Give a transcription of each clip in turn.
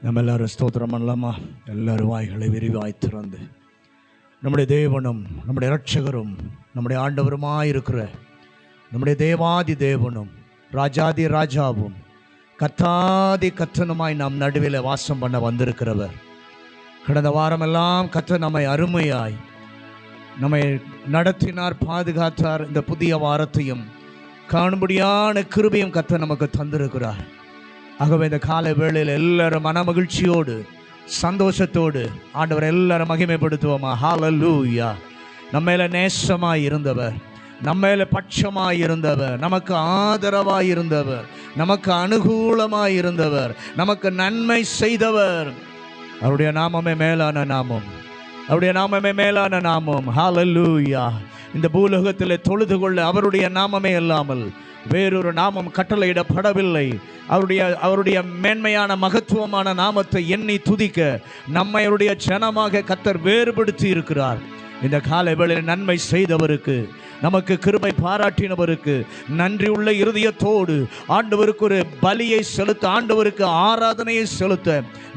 நம்ம எல்லாரும் ஸ்தோத்திரம் பண்ணலாமா? எல்லாரும் வாய்களை விரிவாய் திறந்து நம்முடைய தேவனும் நம்முடைய இரட்சகரும் நம்முடைய ஆண்டவருமாயிருக்கிற நம்முடைய தேவாதி தேவனும் ராஜாதி ராஜாவும் கர்த்தாதி கர்த்தனுமாய் நம் நடுவில் வாசம் பண்ண வந்திருக்கிறவர். கடந்த வாரமெல்லாம் கர்த்தர் நம்மை அருமையாய் நம்மை நடத்தினார், பாதுகாத்தார். இந்த புதிய வாரத்தையும் காணும்படியான கிருபையும் கர்த்தர் நமக்கு தந்திருக்கிறார். ஆகவே இந்த காலை வேளையில் எல்லாரும் மன மகிழ்ச்சியோடு சந்தோஷத்தோடு ஆண்டவர் எல்லாரும் மகிமைப்படுத்துவோமா? ஹல்லேலூயா. நம்ம மேல நேசமாய் இருந்தவர், நம்ம மேல பட்சமாய் இருந்தவர், நமக்கு ஆதரவாய் இருந்தவர், நமக்கு அனுகூலமாய் இருந்தவர், நமக்கு நன்மை செய்தவர், அவருடைய நாமமே மேலான நாமம், அவருடைய நாமமே மேலான நாமம். ஹல்லேலூயா. இந்த பூலோகத்தில் தொழுது கொள்ள அவருடைய நாமமே இல்லாமல் வேறொரு நாமம் கட்டளையிடப்படவில்லை. அவருடைய மேன்மையான மகத்துவமான நாமத்தை எண்ணி துதிக்க நம்மை அவருடைய ஜனமாக கர்த்தர் வேறுபடுத்தி இருக்கிறார். இந்த காலை வேளையில் நன்மை செய்தவருக்கு, நமக்கு கிருபை பாராட்டினவருக்கு நன்றி உள்ள இருதயத்தோடு ஆண்டவருக்கு ஒரு பலியை செலுத்த, ஆண்டவருக்கு ஆராதனையை செலுத்த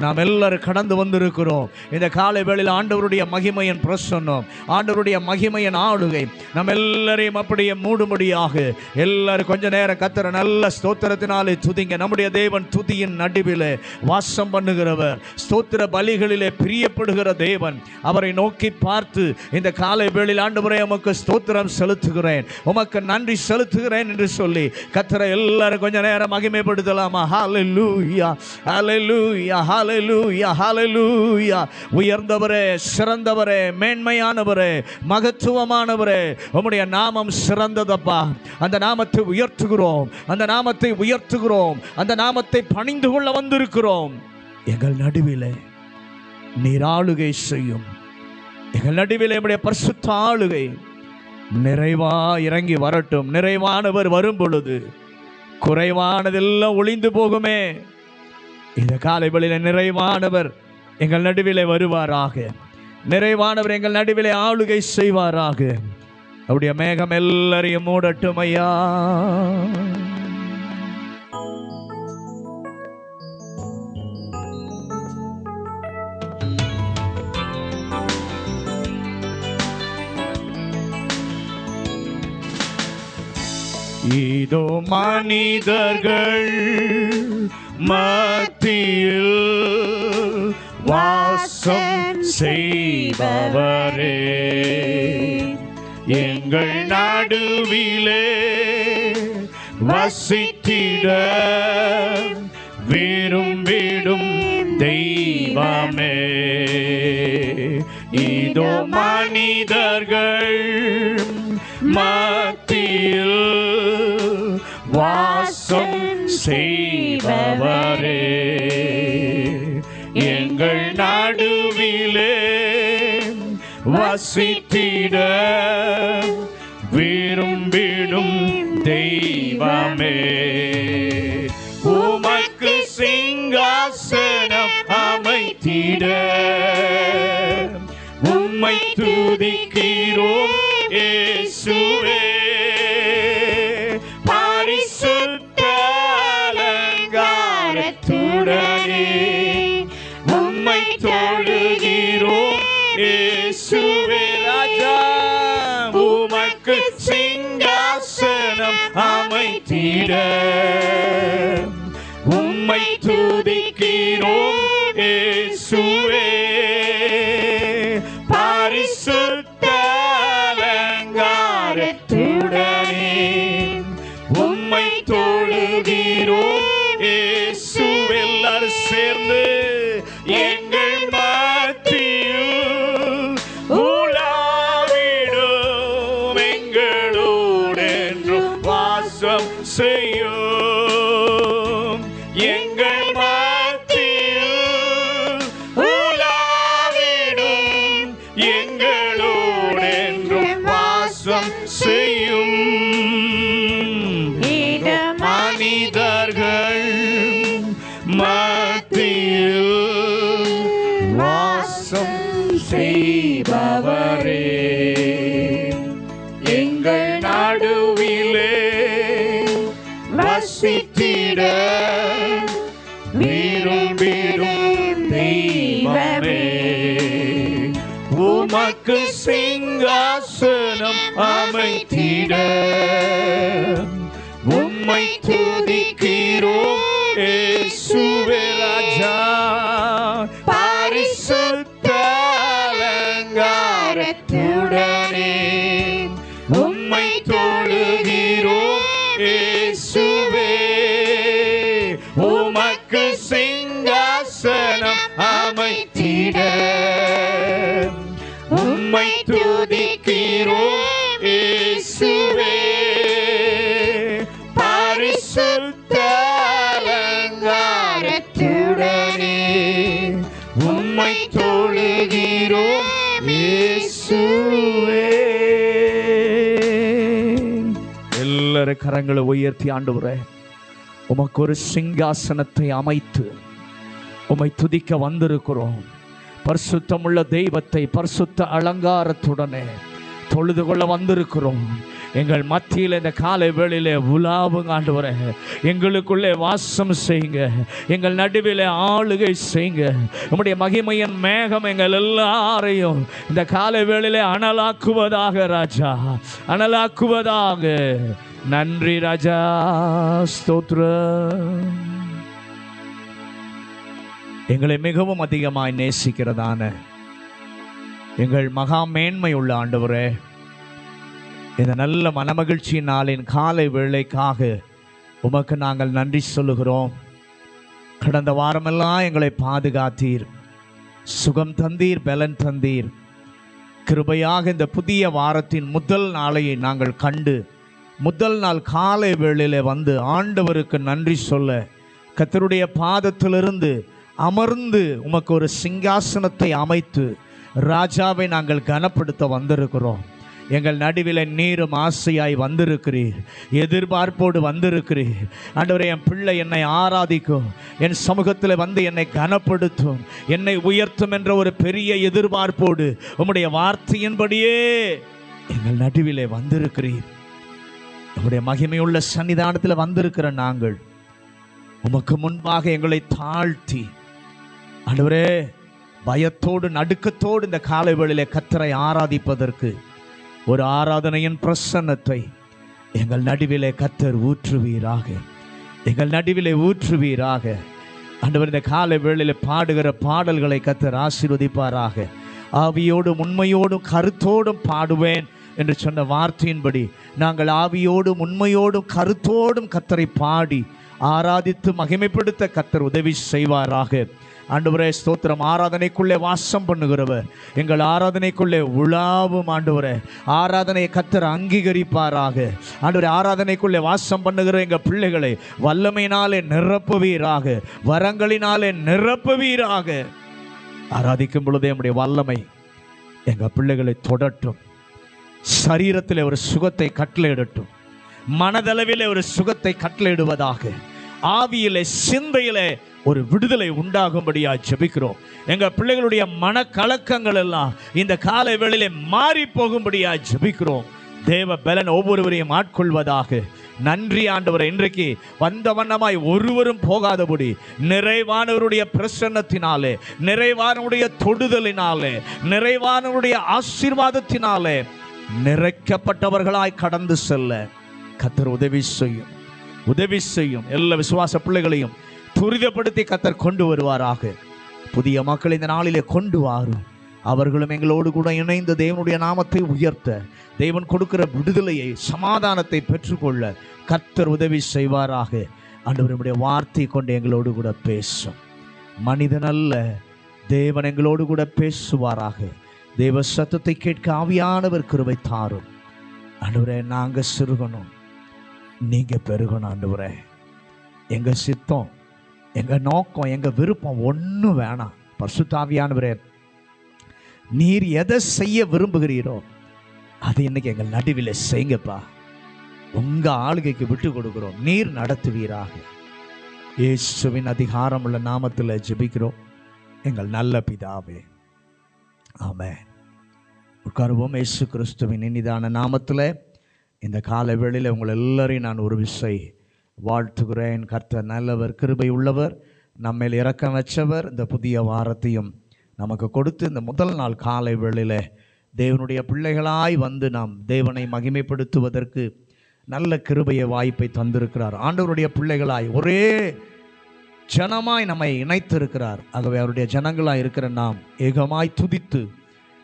நாம் எல்லாரும் கடந்து வந்திருக்கிறோம். இந்த காலை வேளையில் ஆண்டவருடைய மகிமையின் பிரசன்னம், ஆண்டவருடைய மகிமையின் ஆளுகை நம்ம எல்லாரையும் அப்படியே மூடும்படியாக எல்லாரும் கொஞ்ச நேரம் கர்த்தரை நல்ல ஸ்தோத்திரத்தினாலே துதிங்க. நம்முடைய தேவன் துதியின் நடுவிலே வாசம் பண்ணுகிறவர், ஸ்தோத்திர பலிகளிலே பிரியப்படுகிற தேவன். அவரை நோக்கி பார்த்து இந்த காலை வேளையில் ஆண்டவரே உமக்கு ஸ்தோத்திரம் செலுத்துகிறேன், உமக்கு நன்றி செலுத்துகிறேன் என்று சொல்லி கர்த்தரை எல்லாரும் கொஞ்ச நேரம் மகிமைப்படுத்தலாமா? ஹல்லேலூயா, ஹல்லேலூயா, ஹல்லேலூயா, ஹல்லேலூயா. உயர்ந்தவரே, சிறந்தவரே, மேன்மையானவரே, மகத்துவமானவரே, உம்முடைய நாமம் சிறந்ததப்பா. அந்த நாமத்தை உயர்த்துகிறோம், அந்த நாமத்தை உயர்த்துகிறோம், அந்த நாமத்தை பணிந்து கொள்ள வந்திருக்கிறோம். எங்கள் நடுவிலே நீர் ஆளுகை செய்யும். எங்கள் நடுவில் நம்முடைய பரிசுத்த ஆளுகை நிறைவா இறங்கி வரட்டும். நிறைவானவர் வரும் பொழுது குறைவானதெல்லாம் ஒளிந்து போகுமே. இந்த காலை வேளையிலே நிறைவானவர் எங்கள் நடுவிலே வருவாராக, நிறைவானவர் எங்கள் நடுவிலே ஆளுகை செய்வாராக. அவருடைய மேகம் எல்லாரையும் மூடட்டும் ஐயா. இதோ மனிதர்கள் மத்தியில் வாசம் செய்பவரே, எங்கள் நடுவிலே வசித்திட விரும்பிடும் தெய்வமே. இதோ மனிதர்கள் மத்தியில் வாசம் செய்பவரே, எங்கள் நடுவிலே வசித்திட விரும்பிடும் தெய்வமே. உமக்கு சிங்காசனம் அமைத்திட உம்மை துதிக்கிறோம் இயேசுவே. பரிசுத்த அலங்காரத்துடனே உம்மை தொழுகிறோம் இயேசுவே. ராஜா உமக்கு சிங்காசனம் அமைத்திட உம்மை துதிக்கிறோம் இயேசுவே. பரிசுத்த அலங்காரத்துடனே உம்மை தொழுகிறோம் இயேசுவே. எல்லாரும் சேர்ந்து எங்கள் மத்தியில் உலாவிடும், எங்களோடு என்றும் வாசம் செய்யும். எங்கள் மத்தியில் உலாவிடும், எங்களோடு என்றும் வாசம் செய்யும். மனிதர்கள் மத்தியில் வாசம் செய்பவரே, எங்கள் நடுவிலே வசித்திட விரும்பிடும் உமக்கு சிங்காசனம் அமைத்திட உம்மை துதிக்கிறோம் இயேசுவே ராஜா. பரிசுத்த அலங்காரத்துடனே உம்மை தொழுகிறோம் இயேசுவே. உமக்கு சிங்காசனம் அமைத்திட உம்மை துதிக்கிறோம் இயேசுவே. பரிசுத்த அலங்காரத்துடனே உம்மை தொழுகிறோம் இயேசுவே. எல்லாரும் கரங்களை உயர்த்தி ஆண்டவரே, உமக்கு ஒரு சிங்காசனத்தை அமைத்து உம்மை துதிக்க வந்திருக்கிறோம். பரிசுத்தமுள்ள தெய்வத்தை பரிசுத்த அலங்காரத்துடனே தொழுது கொள்ள வந்திருக்கிறோம். எங்கள் மத்தியில் இந்த காலை வேளையிலே உலாவுங்க ஆண்டவரே. எங்களுக்குள்ளே வாசம் செய்யுங்க, எங்கள் நடுவில் ஆளுகை செய்யுங்க. உம்முடைய மகிமையின் மேகம் எங்கள் எல்லாரையும் இந்த காலை வேளையிலே அனலாக்குவதாக ராஜா, அனலாக்குவதாக. நன்றி ராஜா, ஸ்தோத்திரம். எங்களை மிகவும் அதிகமாய் நேசிக்கிறதான எங்கள் மகா மேன்மை உள்ள ஆண்டவரே, இந்த நல்ல மனமகிழ்ச்சி நாளின் காலை வேளைக்காக உமக்கு நாங்கள் நன்றி சொல்லுகிறோம். கடந்த வாரமெல்லாம் எங்களை பாதுகாத்தீர், சுகம் தந்தீர், பலன் தந்தீர். கிருபையாக இந்த புதிய வாரத்தின் முதல் நாளை நாங்கள் கண்டு முதல் நாள் காலை வேளையிலே வந்து ஆண்டவருக்கு நன்றி சொல்ல கர்த்தருடைய பாதத்திலிருந்து அமர்ந்து உமக்கு ஒரு சிங்காசனத்தை அமைத்து ராஜாவை நாங்கள் கனப்படுத்த வந்திருக்கிறோம். எங்கள் நடுவில் நீரும் ஆசையாய் வந்திருக்கிறீர், எதிர்பார்ப்போடு வந்திருக்கிறீர். ஆண்டவரே, என் பிள்ளை என்னை ஆராதிக்கும், என் சமூகத்தில் வந்து என்னை கனப்படுத்தும், என்னை உயர்த்தும் என்ற ஒரு பெரிய எதிர்பார்ப்போடு உம்முடைய வார்த்தையின்படியே எங்கள் நடுவிலே வந்திருக்கிறீர். உம்முடைய மகிமையுள்ள சன்னிதானத்தில் வந்திருக்கிற நாங்கள் உமக்கு முன்பாக எங்களை தாழ்த்தி ஆண்டவரே, பயத்தோடு நடுக்கத்தோடு இந்த காலை வேளையிலே கர்த்தரை ஆராதிப்பதற்கு ஒரு ஆராதனையின் பிரசன்னத்தை எங்கள் நடுவிலே கர்த்தர் ஊற்றுவீராக, எங்கள் நடுவிலே ஊற்றுவீராக. ஆண்டவர், இந்த காலை வேளையிலே பாடுகிற பாடல்களை கர்த்தர் ஆசீர்வதிப்பாராக. ஆவியோடும் உண்மையோடும் கருத்தோடும் பாடுவேன் என்று சொன்ன வார்த்தையின்படி நாங்கள் ஆவியோடும் உண்மையோடும் கருத்தோடும் கர்த்தரை பாடி ஆராதித்து மகிமைப்படுத்த கர்த்தர் உதவி செய்வாராக. ஆண்டவரே ஸ்தோத்திரம். ஆராதனைக்குள்ளே வாசம் பண்ணுகிறவர், எங்கள் ஆராதனைக்குள்ளே உலாவும் ஆண்டவரே. ஆராதனையை கர்த்தர் அங்கீகரிப்பாராக. ஆண்டவரே, ஆராதனைக்குள்ளே வாசம் பண்ணுகிற எங்கள் பிள்ளைகளை வல்லமையினாலே நிரப்புவீராக, வரங்களினாலே நிரப்புவீராக. ஆராதிக்கும் பொழுதே நம்முடைய வல்லமை எங்கள் பிள்ளைகளை தொடட்டும். சரீரத்தில் ஒரு சுகத்தை கட்டளையிடட்டும், மனதளவிலே ஒரு சுகத்தை கட்டளையிடுவதாக. ஆவியிலே சிந்தையிலே ஒரு விடுதலை உண்டாகும்படியா ஜெபிக்கிறோம். எங்க பிள்ளைகளுடைய மனக்கலக்கங்கள் எல்லாம் இந்த காலை வேளையிலே மாறி போகும்படியா ஜெபிக்கிறோம். தேவ பலன் ஒவ்வொருவரையும் ஆட்கொள்வதாக. நன்றி ஆண்டவரே. இன்றைக்கு வந்த வண்ணமாய் ஒருவரும் போகாதபடி நிறைவானவருடைய பிரசன்னத்தினாலே, நிறைவானவருடைய தொடுதலினாலே, நிறைவானவருடைய ஆசீர்வாதத்தினாலே நிறைக்கப்பட்டவர்களாய் கடந்து செல்ல கர்த்தர் உதவி செய்யும், உதவி செய்யும். எல்லா விசுவாச பிள்ளைகளையும் துரிதப்படுத்தி கர்த்தர் கொண்டு வருவாராக. புதிய மக்கள் இந்த நாளிலே கொண்டு வாரும். அவர்களும் எங்களோடு கூட இணைந்து தேவனுடைய நாமத்தை உயர்த்த, தேவன் கொடுக்கிற விடுதலையை, சமாதானத்தை பெற்றுக்கொள்ள கர்த்தர் உதவி செய்வாராக. ஆண்டவருடைய வார்த்தை கொண்டு எங்களோடு கூட பேசும். மனிதன் அல்ல, தேவன் எங்களோடு கூட பேசுவாராக. தேவ சத்தத்தை கேட்க ஆவியானவர் கிருபை தாரும். ஆண்டவரே, நாங்கள் சிறுகணும், நீங்க பெருகணும். ஆண்டவரே, எங்க சித்தம், எங்க நோக்கம், எங்க விருப்பம் ஒன்றும் வேணாம். பரிசுத்த ஆவியானவரே, நீர் எதை செய்ய விரும்புகிறீரோ அது இன்னைக்கு எங்கள் நடுவில் செய்யுங்கப்பா. உங்க ஆளுகைக்கு விட்டு கொடுக்கிறோம், நீர் நடத்துவீராக. இயேசுவின் அதிகாரம் உள்ள நாமத்தில் ஜெபிக்கிறோம் எங்கள் நல்ல பிதாவே, ஆமென். உட்காருவோம். இயேசு கிறிஸ்துவின் இனிதான நாமத்தில் இந்த காலை வேளையில் உங்கள் எல்லாரையும் நான் ஒரு விசை வாழ்த்துகிறேன். கர்த்தர் நல்லவர், கிருபை உள்ளவர், நம்மேல் இரக்கம் வச்சவர். இந்த புதிய வாரத்தையும் நமக்கு கொடுத்து இந்த முதல் நாள் காலை வேளையில் தேவனுடைய பிள்ளைகளாய் வந்து நாம் தேவனை மகிமைப்படுத்துவதற்கு நல்ல கிருபையை வாய்ப்பை தந்திருக்கிறார். ஆண்டவருடைய பிள்ளைகளாய் ஒரே ஜனமாய் நம்மை இணைத்திருக்கிறார். ஆகவே அவருடைய ஜனங்களாய் இருக்கிற நாம் ஏகமாய் துதித்து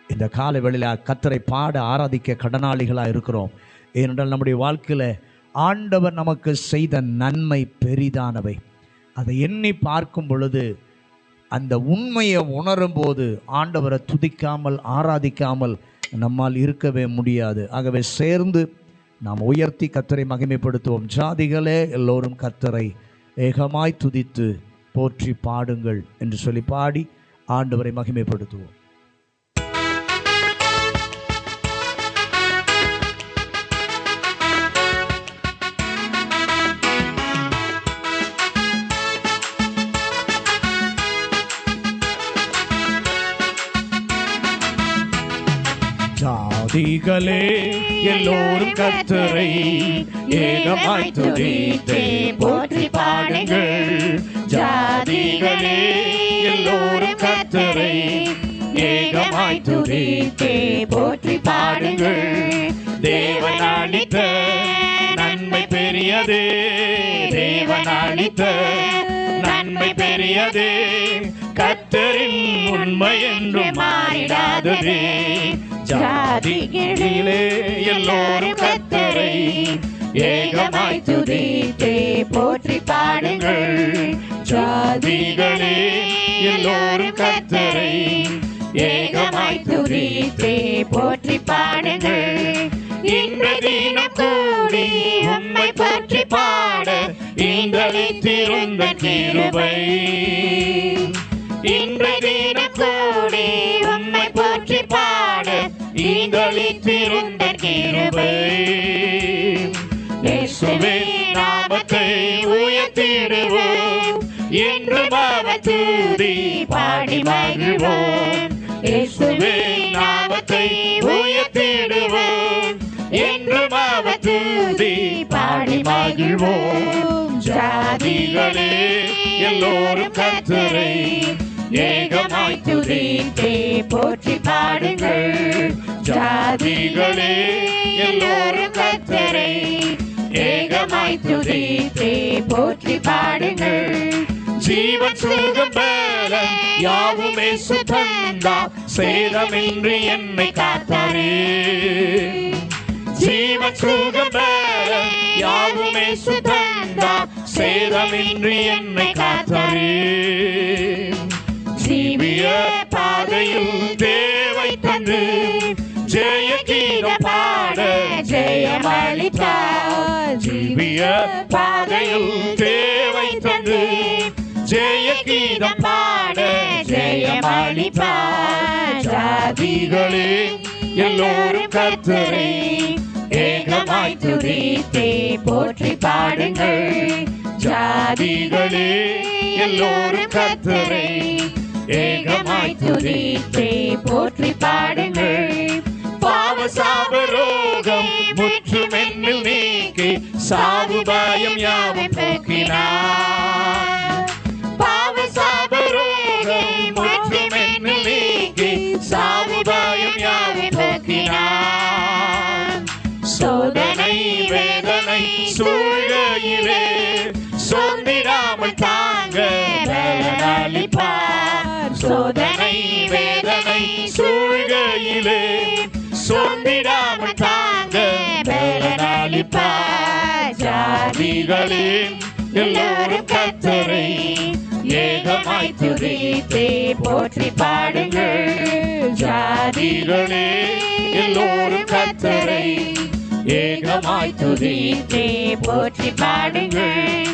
இந்த காலை வேளையில் கர்த்தரை பாட ஆராதிக்க கடனாளிகளாக இருக்கிறோம். ஏனென்றால் நம்முடைய வாழ்க்கையில் ஆண்டவர் நமக்கு செய்த நன்மை பெரிதானவை. அதை எண்ணி பார்க்கும் பொழுது, அந்த உண்மையை உணரும் போது ஆண்டவரை துதிக்காமல் ஆராதிக்காமல் நம்மால் இருக்கவே முடியாது. ஆகவே சேர்ந்து நாம் உயர்த்தி கர்த்தரை மகிமைப்படுத்துவோம். ஜாதிகளே எல்லோரும் கர்த்தரை ஏகமாய் துதித்து போற்றி பாடுங்கள் என்று சொல்லி பாடி ஆண்டவரை மகிமைப்படுத்துவோம். ஜாதிகளே எல்லோரும் கர்த்தரை ஏகமாய் துதித்து போற்றி பாடுங்கள். ஜாதிகளே எல்லோரும் கர்த்தரை ஏகமாய் துதித்து போற்றி பாடுங்கள். தேவன் அளித்த நன்மை பெரியதே, தேவன் அளித்த நன்மை பெரியதே, கர்த்தரின் உண்மை என்று மாறிடாததே. ஜாதிகளே எல்லோரும் கர்த்தரை ஏகமாய் துதித்து போற்றி பாடுங்கள். ஜாதிகளே எல்லோரும் கர்த்தரை ஏகமாய் துதித்து போற்றி பாடுங்கள். இன்று தினம் கூடி உம்மை போற்றி பாட ஈந்தளித்திருந்த கிருபை, இன்று தினம் கூடி உம்மை போற்றி பாட ஈந்தளித்திருந்த கிருபை. இயேசுவே நாமத்தை உயர்த்திடுவோம், என்றும் அவர் துதி பாடி மகிழ்வோம். இயேசுவே நாமத்தை உயர்த்திடுவோம், என்றும் அவர் துதி பாடி மகிழ்வோம். ஜாதிகளே எல்லோரும் கர்த்தரை ஏகமாய் துதித்து போற்றி பாடுங்கள். ஜாதிகளே எல்லோரும் கர்த்தரை ஏகமாய் துதித்து போற்றி பாடுங்கள். ஜீவன் சுகம் பலம் யாவுமே சுதந்தா, சேதமின்றி என்னை காத்தாரே. ஜீவன் சுகம் பலம் யாவுமே சுதந்தா, சேதமின்றி என்னை காத்தாரே. ஜீவிய பாதையில் தேவை தந்து ஜெய கீதம் பாட ஜெயமளித்தார். ஜீவிய பாதையில் தேவை தந்து ஜெய கீதம் பாட ஜெயமளித்தார். ஜாதிகளே எல்லோரும் கர்த்தரை ஏகமாய் துதித்து போற்றி பாடுங்கள். ஜாதிகளே எல்லோரும் கர்த்தரை ஏகமாய் துதித்து போற்றி பாடுங்கள். பாவ சாப ரோகம் முற்றும் என்னில் நீக்கி சாவு பயம் யாவும் போக்கினார். பாவ சாப ரோகம் முற்றும் என்னில் நீக்கி சாவு பயம் யாவும் போக்கினார். சோதனை வேதனை சூழ்கையிலே சோர்ந்திடாமல் தாங்க பலனளிப்பார். சோதனை வேதனை சூழ்கையிலே சோர்ந்திடாமல் தாங்க பலனளிப்பார். ஜாதிகளே எல்லோரும் கர்த்தரை ஏகமாய் துதித்து போற்றி பாடுங்கள். ஜாதிகளே எல்லோரும் கர்த்தரை ஏகமாய் துதித்து போற்றி பாடுங்கள்.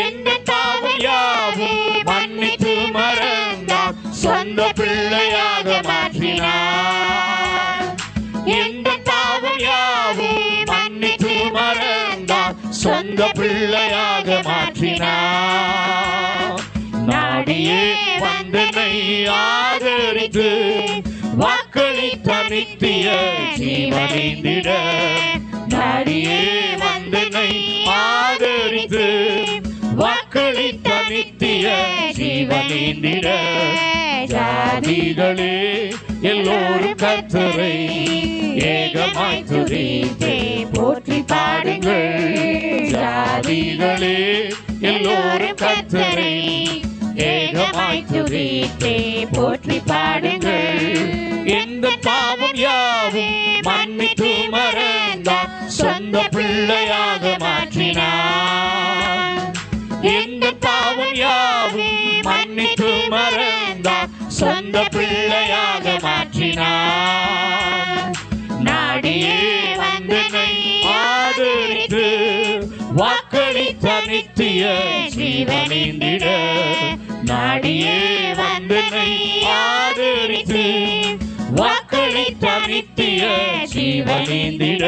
எந்த பாவம் யாவும் மன்னித்து மறந்தார், சொந்த பிள்ளையாக மாற்றினார். எந்த பாவம் யாவும் மன்னித்து மறந்தார், சொந்த பிள்ளையாக மாற்றினார். நாடியே வந்தனை ஆதரித்து வாக்களித்த நித்திய ஜீவனிந்திட, நாடியே வந்தனை ஆதரித்து வாக்களித்த நித்திய ஜீவனிந்திட. ஜாதிகளே எல்லோரும் கர்த்தரை ஏகமாய் துதித்தே போற்றி பாடுங்கள். ஜாதிகளே எல்லோரும் கர்த்தரை ஏகமாய் துதித்தே போற்றி பாடுங்கள். எந்த பாவம் யாவும் மன்னித்து மறந்தார், சொந்த பிள்ளையாக மாற்றினார். எந்த பாவம் யாவும் மன்னித்து மறந்தார், சொந்த பிள்ளையாக மாற்றினார். நாடியே வந்தனை ஆதரித்து வாக்களித்த நித்திய ஜீவனிந்திட, நாடியே வந்தனை ஆதரித்து வாக்களித்த நித்திய ஜீவனிந்திட.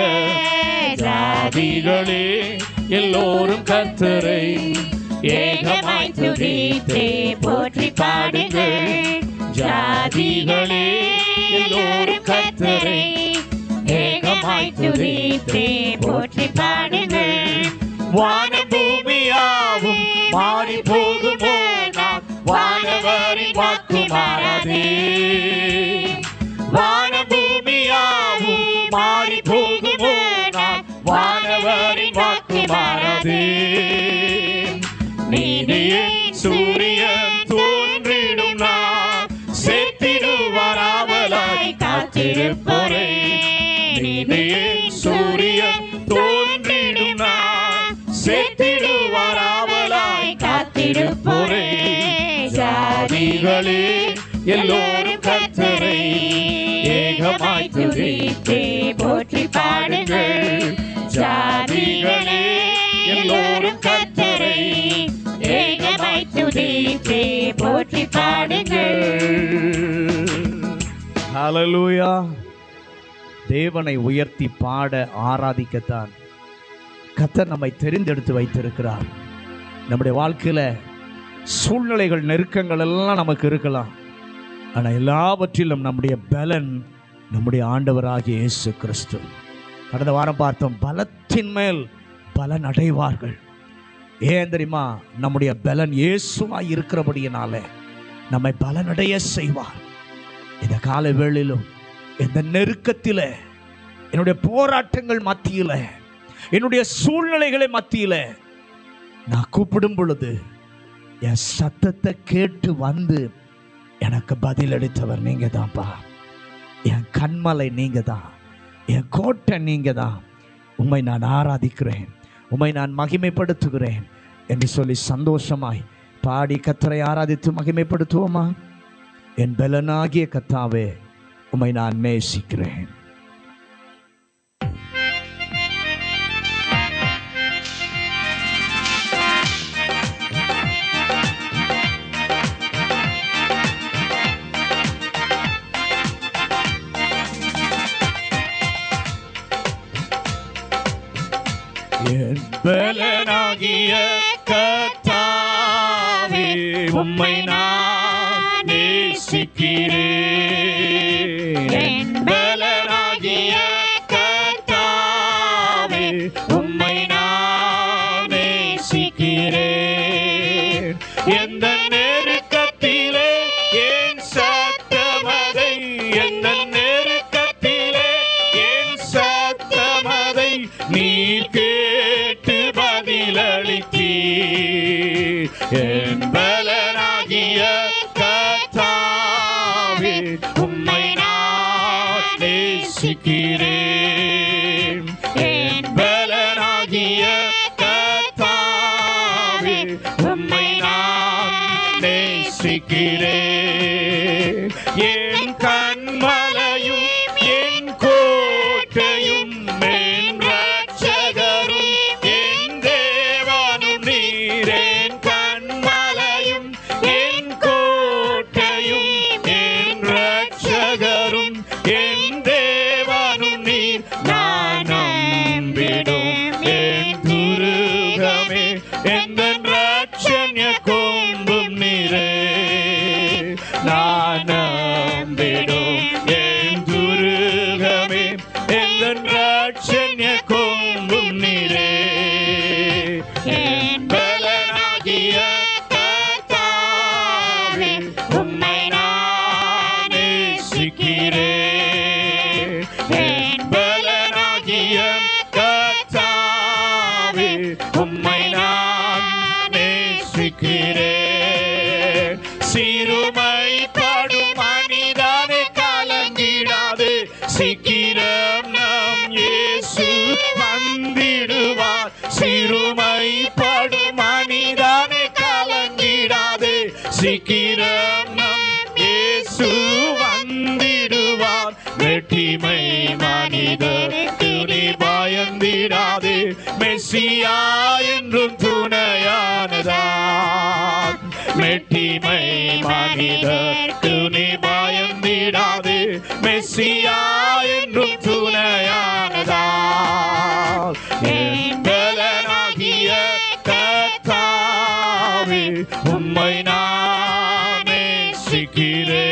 ஜாதிகளே எல்லோரும் கர்த்தரை ஏகமாய் துதித்தே போற்றி பாடுங்கள். ஜாதிகளே எல்லோரும் கர்த்தரை ஏகமாய் துதித்தே போற்றி பாடுங்கள். வானம் பூமியாவும் மாறி போகுமோ, நாம் வானவரின் வாக்கு மாறாதே. வானம் பூமியாவும் மாறி போகுமோ, நாம் வானவரின் வாக்கு மாறாதே. நீதியின் சூரியன் தோன்றிடும் நாம் சேர்த்திடுவாராவலாய் காத்திருப்போரே. நீதியின் சூரியன் தோன்றிடும் நாம் சேர்த்திடுவாராவலாய் காத்திருப்போரே. ஜாதிகளே எல்லோரும் கர்த்தரை ஏகமாய் துதித்தே போற்றி பாடுங்கள். ஜாதிகளே எல்லோரும் கர்த்தரை ஏகமாய் துதித்தே போற்றி பாடுங்கள். ஹல்லேலூயா. தேவனை உயர்த்தி பாட ஆராதிக்கத்தான் கர்த்தர் நம்மை தெரிந்தெடுத்து வைத்திருக்கிறார். நம்முடைய வாழ்க்கையில் சூழ்நிலைகள், நெருக்கங்கள் எல்லாம் நமக்கு இருக்கலாம். ஆனால் எல்லாவற்றிலும் நம்முடைய பலன் நம்முடைய ஆண்டவராகிய இயேசு கிறிஸ்து. கடந்த வாரம் பார்த்தோம், பலத்தின் மேல் பலன் அடைவார்கள். ஏன் தெரியுமா? நம்முடைய பலன் இயேசுவாய் இருக்கிறபடியினால நம்மை பலனடைய செய்வார். இந்த கால வேளையிலும், இந்த நெருக்கத்தில், என்னுடைய போராட்டங்கள் மத்தியில், என்னுடைய சூழ்நிலைகளை மத்தியில் நான் கூப்பிடும் பொழுது என் சத்தத்தை கேட்டு வந்து எனக்கு பதில் அளித்தவர் நீங்க தான்ப்பா. என் கண்மலை நீங்க தான், என் கோட்டை நீங்க தான். உம்மை நான் ஆராதிக்கிறேன், உம்மை நான் மகிமைப்படுத்துகிறேன் என்று சொல்லி சந்தோஷமாய் பாடி கர்த்தரை ஆராதித்து மகிமைப்படுத்துவோமா? என் பலனாகிய கர்த்தாவே, உம்மை நான் நேசிக்கிறேன். என் பலனாகிய கர்த்தாவே, உம்மை நான் நேசிக்கிறேன். என் பலனாகிய கர்த்தாவே, உம்மை நான் நேசிக்கிறேன். எந்த நெருக்கத்திலே என் சத்தமதை, எந்த நெருக்கத்திலே என் சத்தமதை நீர் கேட்டு பதிலளித்தீர். என் பலனாகிய கர்த்தாவே, உம்மை நான் நேசிக்கிறேன். என் பலனாகிய கர்த்தாவே, உம்மை நான் நேசிக்கிறேன். என் கண்மலையும் என் கோட்டையும் என் ரட்சகரும் என் தேவனும் நீர். என் கண்மலையும் என் கோட்டையும் என் ரட்சகரும் என் தேவனும் நீர். நான் நம்பிடும் என் துருகமே, எந்த ரட்சண்ய கொம்பும் நீரே. நான் நம்பிடும் சிறுமைப்படும் மனிதனை கலங்கிடாதே, சீக்கிரம் நம் இயேசு வந்திடுவார். சிறுமைப்படும் மனிதனை கலங்கிடாதே, சீக்கிரம் நம் இயேசு வந்திடுவார். வெற்றிமை மனிதருக்கு நீ பயந்திடாதே, மெசியா என்றும் துணையானதார். வெற்றிமை மனிதருக்கு நீ பயந்திடாதே, மெசியா என்றும் துணையானதார். என் பலனாகிய கர்த்தாவே, உம்மை நான் நேசிக்கிறேன்.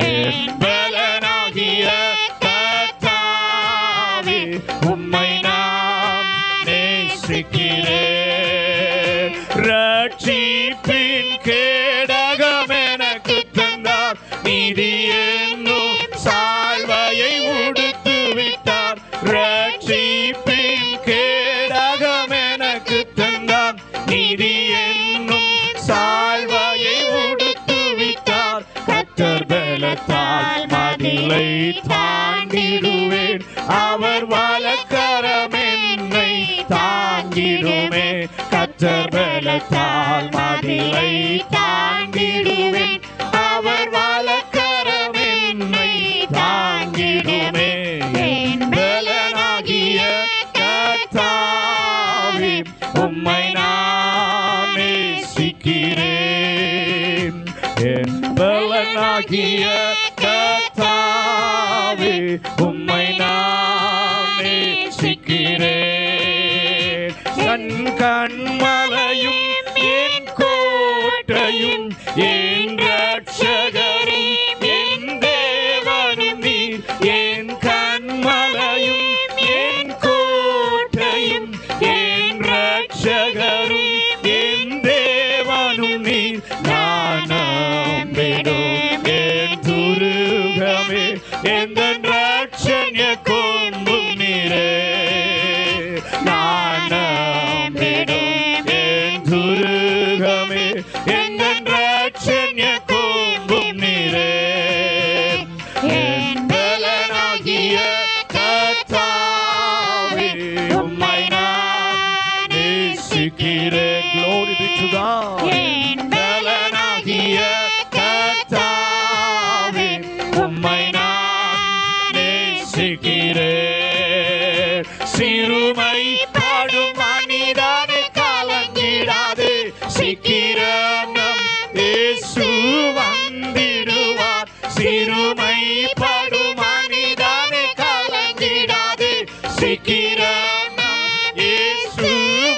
என் பலனாகிய கர்த்தாவே, உம்மை நான் நேசிக்கிறேன். ரட்சிப்பின் கேடகம் எனக்கு தந்தார், நீதி என்னும் சால்வையை உடுத்து விட்டார். ரட்சிப்பின் கேடகம் எனக்கு தந்தார், நீதி என்னும் சால்வையை உடுத்து விட்டார். கர்த்தர் பலத்தால் மதிலை தாண்டிடுவேன், அவர் வலக்கரம் என்னை தாங்கிடுமே. கர்த்தர் பலத்தால் மதிலை தாண்டிடுவேன், அவர் வலக்கரம் என்னை தாங்கிடுமே. என் பலனாகிய கர்த்தாவே, உம்மை நான் நேசிக்கிறேன். என் பலனாகிய கர்த்தாவே, உம்மை நான் நேசிக்கிறேன். என் கண்மலையும் என் கோட்டையும் என் ரட்சகரும் என் தேவனும் நீர். என் கண்மலையும் என் கோட்டையும் என் ரட்சகரும் என் தேவனும் நீர். நான் நம்பிடும் என் துருகமே, எந்த ரட்சண்ய கொம்பும் நீரே. நான் நம்பிடும் என் துருகமே, எந்த ரட்சண்ய கொம்பும் நீரே. என் பலனாகிய கர்த்தாவே, உம்மை நான் நேசிக்கிறேன். Glory be to God. என் பலனாகிய கர்த்தாவே, உம்மை நான் நேசிக்கிறேன். சிறுமைப்படும் மனிதனை கலங்கிடாதே, சீக்கிரம் நம் இயேசு வந்திடுவார். சிறுமைப்படும் மனிதனை கலங்கிடாதே, சீக்கிரம் நம் இயேசு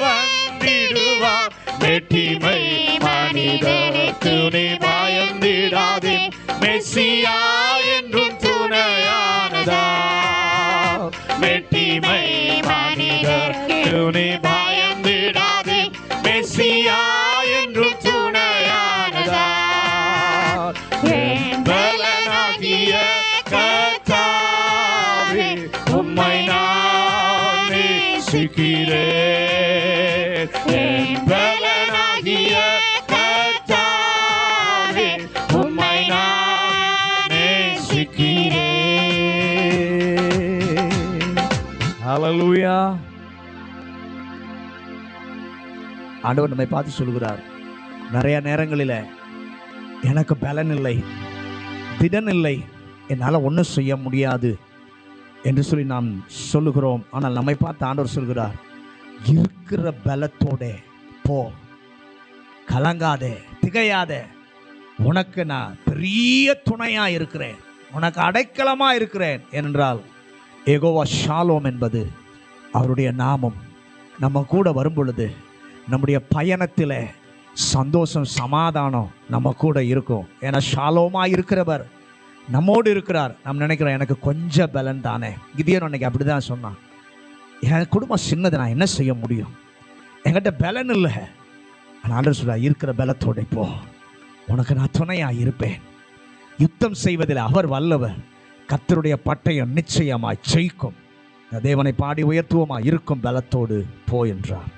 வந்திடுவார். வெற்றிமை மனிதருக்கு நீ பயந்திடாதே, மெசியா என்றும் துணையானதார். வெற்றிமை மனிதருக்கு நீ பயந்திடாதே, மெசியா என்றும் துணையானதார். என் பலனாகிய கர்த்தாவே, உம்மை நான் நேசிக்கிறேன். என் பலனாகிய கர்த்தாவே, உம்மை நான் நேசிக்கிறேன். ஹல்லேலூயா. ஆண்டவர் நம்மை பார்த்து சொல்கிறார், நிறைய நேரங்களில் எனக்கு பலன் இல்லை, திடன் இல்லை, என்னால் ஒன்றும் செய்ய முடியாது என்று சொல்லி நாம் சொல்லுகிறோம். ஆனால் நம்மை பார்த்து ஆண்டவர் சொல்கிறார், இருக்கிற பலத்தோட போ, கலங்காதே, திகையாதே. உனக்கு நான் பெரிய துணையா இருக்கிறேன், உனக்கு அடைக்கலமா இருக்கிறேன் என்றால் யெகோவா ஷாலோம் என்பது அவருடைய நாமம். நம்ம கூட வரும் பொழுது நம்முடைய பயணத்தில் சந்தோஷம், சமாதானம் நம்ம கூட இருக்கும். ஏன்னா ஷாலோமா இருக்கிறவர் நம்மோடு இருக்கிறார். நாம் நினைக்கிறோம் எனக்கு கொஞ்சம் பலன் தானே. கிதியோன் அன்னைக்கு அப்படி தான் சொன்னான், என் குடும்பம் சின்னது, நான் என்ன செய்ய முடியும், என்கிட்ட பலன் இல்லை. ஆனால் சொல்ல, இருக்கிற பலத்தோட போ, உனக்கு நான் துணையாக இருப்பேன். யுத்தம் செய்வதில் அவர் வல்லவர், கர்த்தருடைய பட்டயம் நிச்சயமாய் ஜெயிக்கும். தேவனை பாடி உயர்த்துவோமா, இருக்கும் பலத்தோடு போ என்றார்.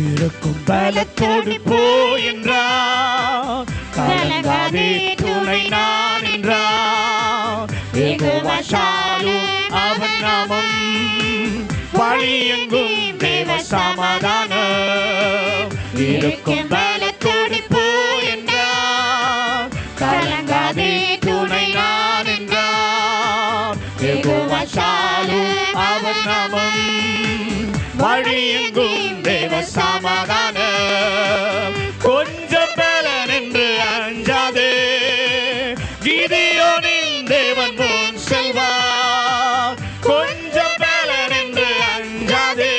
இருக்கும் பலத்தோடு போ என்றார். கலங்காதே துணை நான் என்றார். யெகோவா ஷாலோம் அவன் நாமம், வழியெங்கும் தேவ சமாதானம். இருக்கும் பலத்தோடு போ என்றார். கலங்காதே துணை நான் என்றார். யெகோவா ஷாலோம் அவன் நாமம், வழியெங்கும் தேவ சமாதானம். கொஞ்சம் பலன் என்று அஞ்சாதே, கிதியோனின் தேவன் முன் செல்வார். கொஞ்சம் பலன் என்று அஞ்சாதே,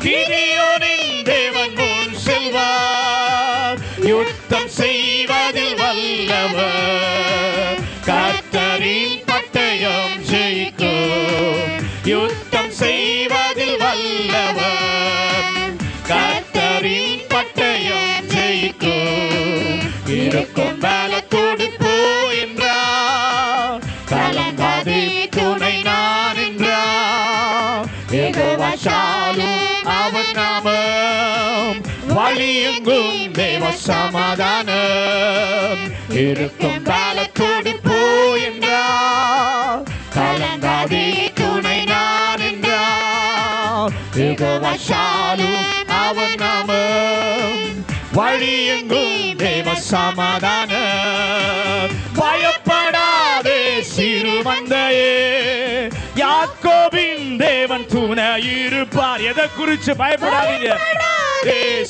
கிதியோனின் தேவன் முன் செல்வார். யுத்தம் செய்வதில் வல்லவர், கர்த்தரின் பட்டயம் ஜெயிக்கும். யுத்தம் செய்வதில் வல்லவர், கர்த்தரின் பட்டயம் ஜெயிக்கும். இருக்கும் பலத்தோடு போ என்றார். கலங்காதே துணை நான் என்றார். யெகோவா ஷாலோம் அவன் நாமம், வழியெங்கும் தேவ சமாதானம். இருக்கும் பலத்தோடு போ என்றார். கலங்காதே துணை நான் என்றார். யெகோவா ஷாலோம் அவன் நாமம், வழியெங்கும் தேவ சமாதானம். பயப்படாதே சிறு மந்தையே, யாக்கோபின் தேவன் துணை இருப்பார். எதை குறித்து பயப்படாதீங்க?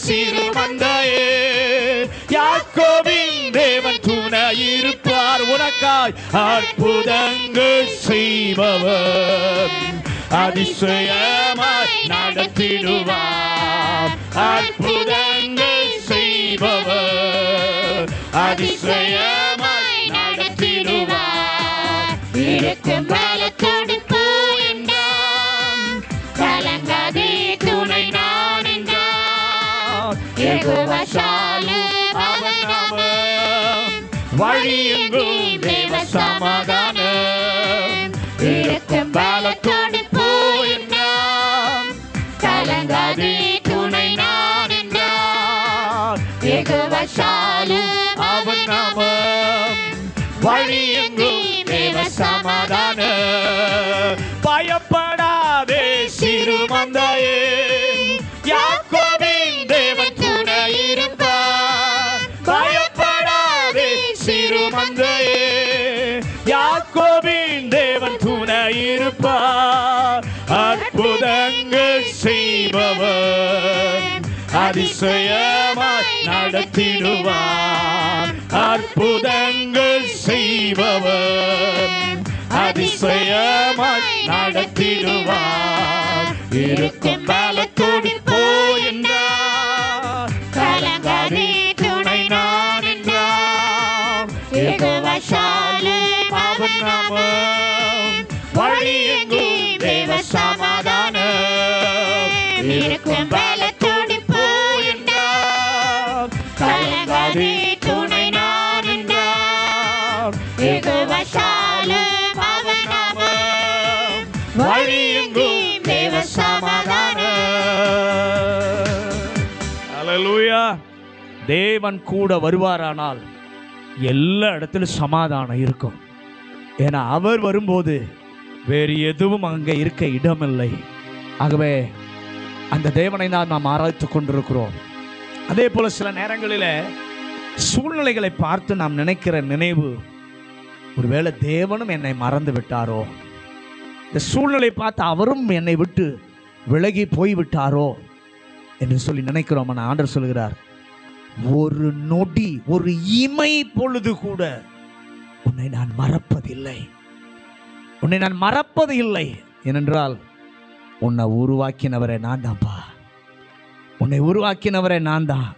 சிறு மந்தையே, யாக்கோபின் தேவன் துணை இருப்பார். உனக்காய் அற்புதங்கள் செய்பவர், அதிசயமாய் நடத்திடுவார். அற்புதங்கள் செய்பவர், அதிசயமாய் நடத்திடுவார். இருக்கும் பலத்தோடு போ என்றார். கலங்காதே துணை நான் என்றார். யெகோவா ஷாலோம் அவன் நாமம், வழியெங்கும் தேவ சமாதானம். இருக்கும் பலத்தோடு போ என்றார். கலங்காதே துணை நான் என்றார். யெகோவா ஷாலோம் அவன் நாமம், வழியெங்கும் தேவ சமாதானம். பயப்படாதே சிறு மந்தையே, யாக்கோபின் தேவன் துணை இருப்பார். பயப்படாதே சிறு மந்தையே, யாக்கோபின் தேவன் துணை இருப்பார். அற்புதங்கள் செய்பவர், அதிசயமாய் நடத்திடுவார். அற்புதங்கள் செய்பவர், அதிசயமாய் நடத்திடுவார். இருக்கும் பலத்தோடு போ என்றார். கலங்காதே துணை நான் என்றார். யெகோவா ஷாலோம் அவன் நாமம், வழியெங்கும் தேவ சமாதானம். இருக்கும் பலத்தோடு போ என்றார். கலங்காதே துணை நான் என்றார். யெகோவா ஷாலோம் அவன் நாமம், வழியெங்கும் தேவ சமாதானம். ஹல்லேலூயா. தேவன் கூட வருவாரானால் எல்லா இடத்திலும் சமாதானம் இருக்கும். ஏன்னா அவர் வரும்போது வேறு எதுவும் அங்கே இருக்க இடமில்லை. ஆகவே அந்த தேவனை தான் நாம் ஆராய்த்து கொண்டிருக்கிறோம். அதே போல சில நேரங்களில் சூழ்நிலைகளை பார்த்து நாம் நினைக்கிற நினைவு, ஒருவேளை தேவனும் என்னை மறந்து விட்டாரோ, இந்த சூழ்நிலை பார்த்து அவரும் என்னை விட்டு விலகி போய்விட்டாரோ என்று சொல்லி நினைக்கிறோம். ஆனால் ஆண்டவர் சொல்கிறார், ஒரு நொடி, ஒரு இமை பொழுது கூட உன்னை நான் மறப்பதில்லை. உன்னை நான் மறப்பது இல்லை. ஏனென்றால் உன்னை உருவாக்கினவரே நான் தான்ப்பா. உன்னை உருவாக்கினவரே நான் தான்.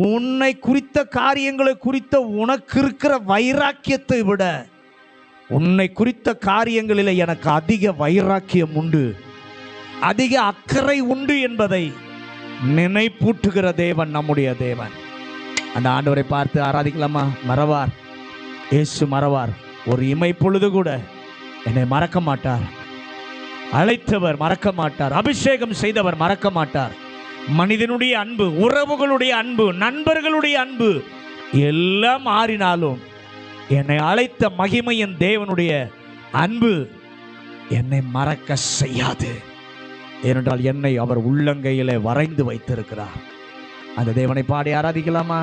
உன்னை குறித்த காரியங்களை குறித்த உனக்கு இருக்கிற வைராக்கியத்தை விட உன்னை குறித்த காரியங்களில் எனக்கு அதிக வைராக்கியம் உண்டு, அதிக அக்கறை உண்டு என்பதை நினைப்பூட்டுகிற தேவன் நம்முடைய தேவன். அந்த ஆண்டவரை பார்த்து ஆராதிக்கலாமா? மறவார், இயேசு மறவார். ஒரு இமை பொழுது கூட என்னை மறக்க மாட்டார். அழைத்தவர் மறக்க மாட்டார். அபிஷேகம் செய்தவர் மறக்க மாட்டார். மனிதனுடைய அன்பு, உறவுகளுடைய அன்பு, நண்பர்களுடைய அன்பு எல்லாம் மாறினாலும் என்னை அழைத்த மகிமையின் தேவனுடைய அன்பு என்னை மறக்க செய்யாது. ஏனென்றால் என்னை அவர் உள்ளங்கையிலே வரைந்து வைத்திருக்கிறார். அந்த தேவனை பாடி ஆராதிக்கலாமா?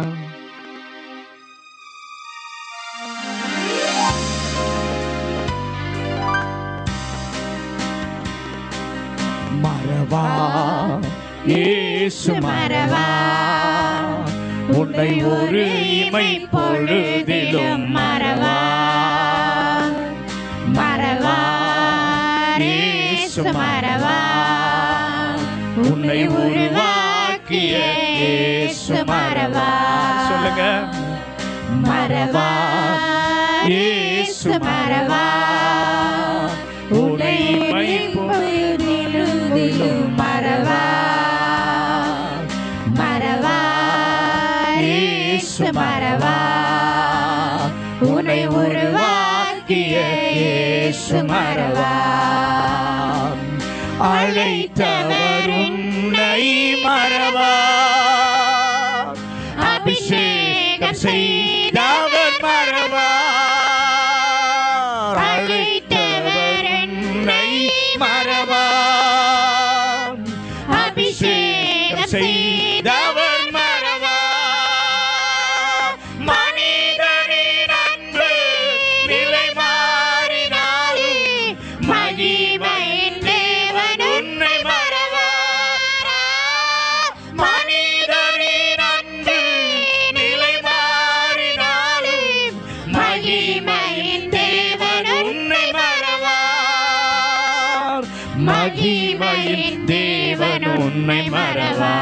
மறவா இயேசு மறவா, உன்னை ஒரு இமை பொழுதிலும் மறவா. மறவா இயேசு மறவா, உன்னை உருவாக்கிய இயேசு மறவா. சொல்லுங்க. மறவா இயேசு மறவா, உன்னை இமை பொழுதிலும் மறவா. மறவா இயேசு மறவா, உன்னை உருவாக்கிய இயேசு மறவா. அழைத்தவர் உன்னை மறவா, அபிஷேகம் செய்தவர் மறவா. அழைத்தவர் உன்னை மறவா, அபிஷேகம் செய்தவர் மறவா. மனிதனின் அன்பு நிலை மாறினாலும் மகிமையின் தேவன் உன்னை மறவா. மனிதனின் அன்பு நிலை மாறினாலும் மகிமையின் தேவன் உன்னை மறவா. மகிமையின் தேவன் உன்னை மறவா.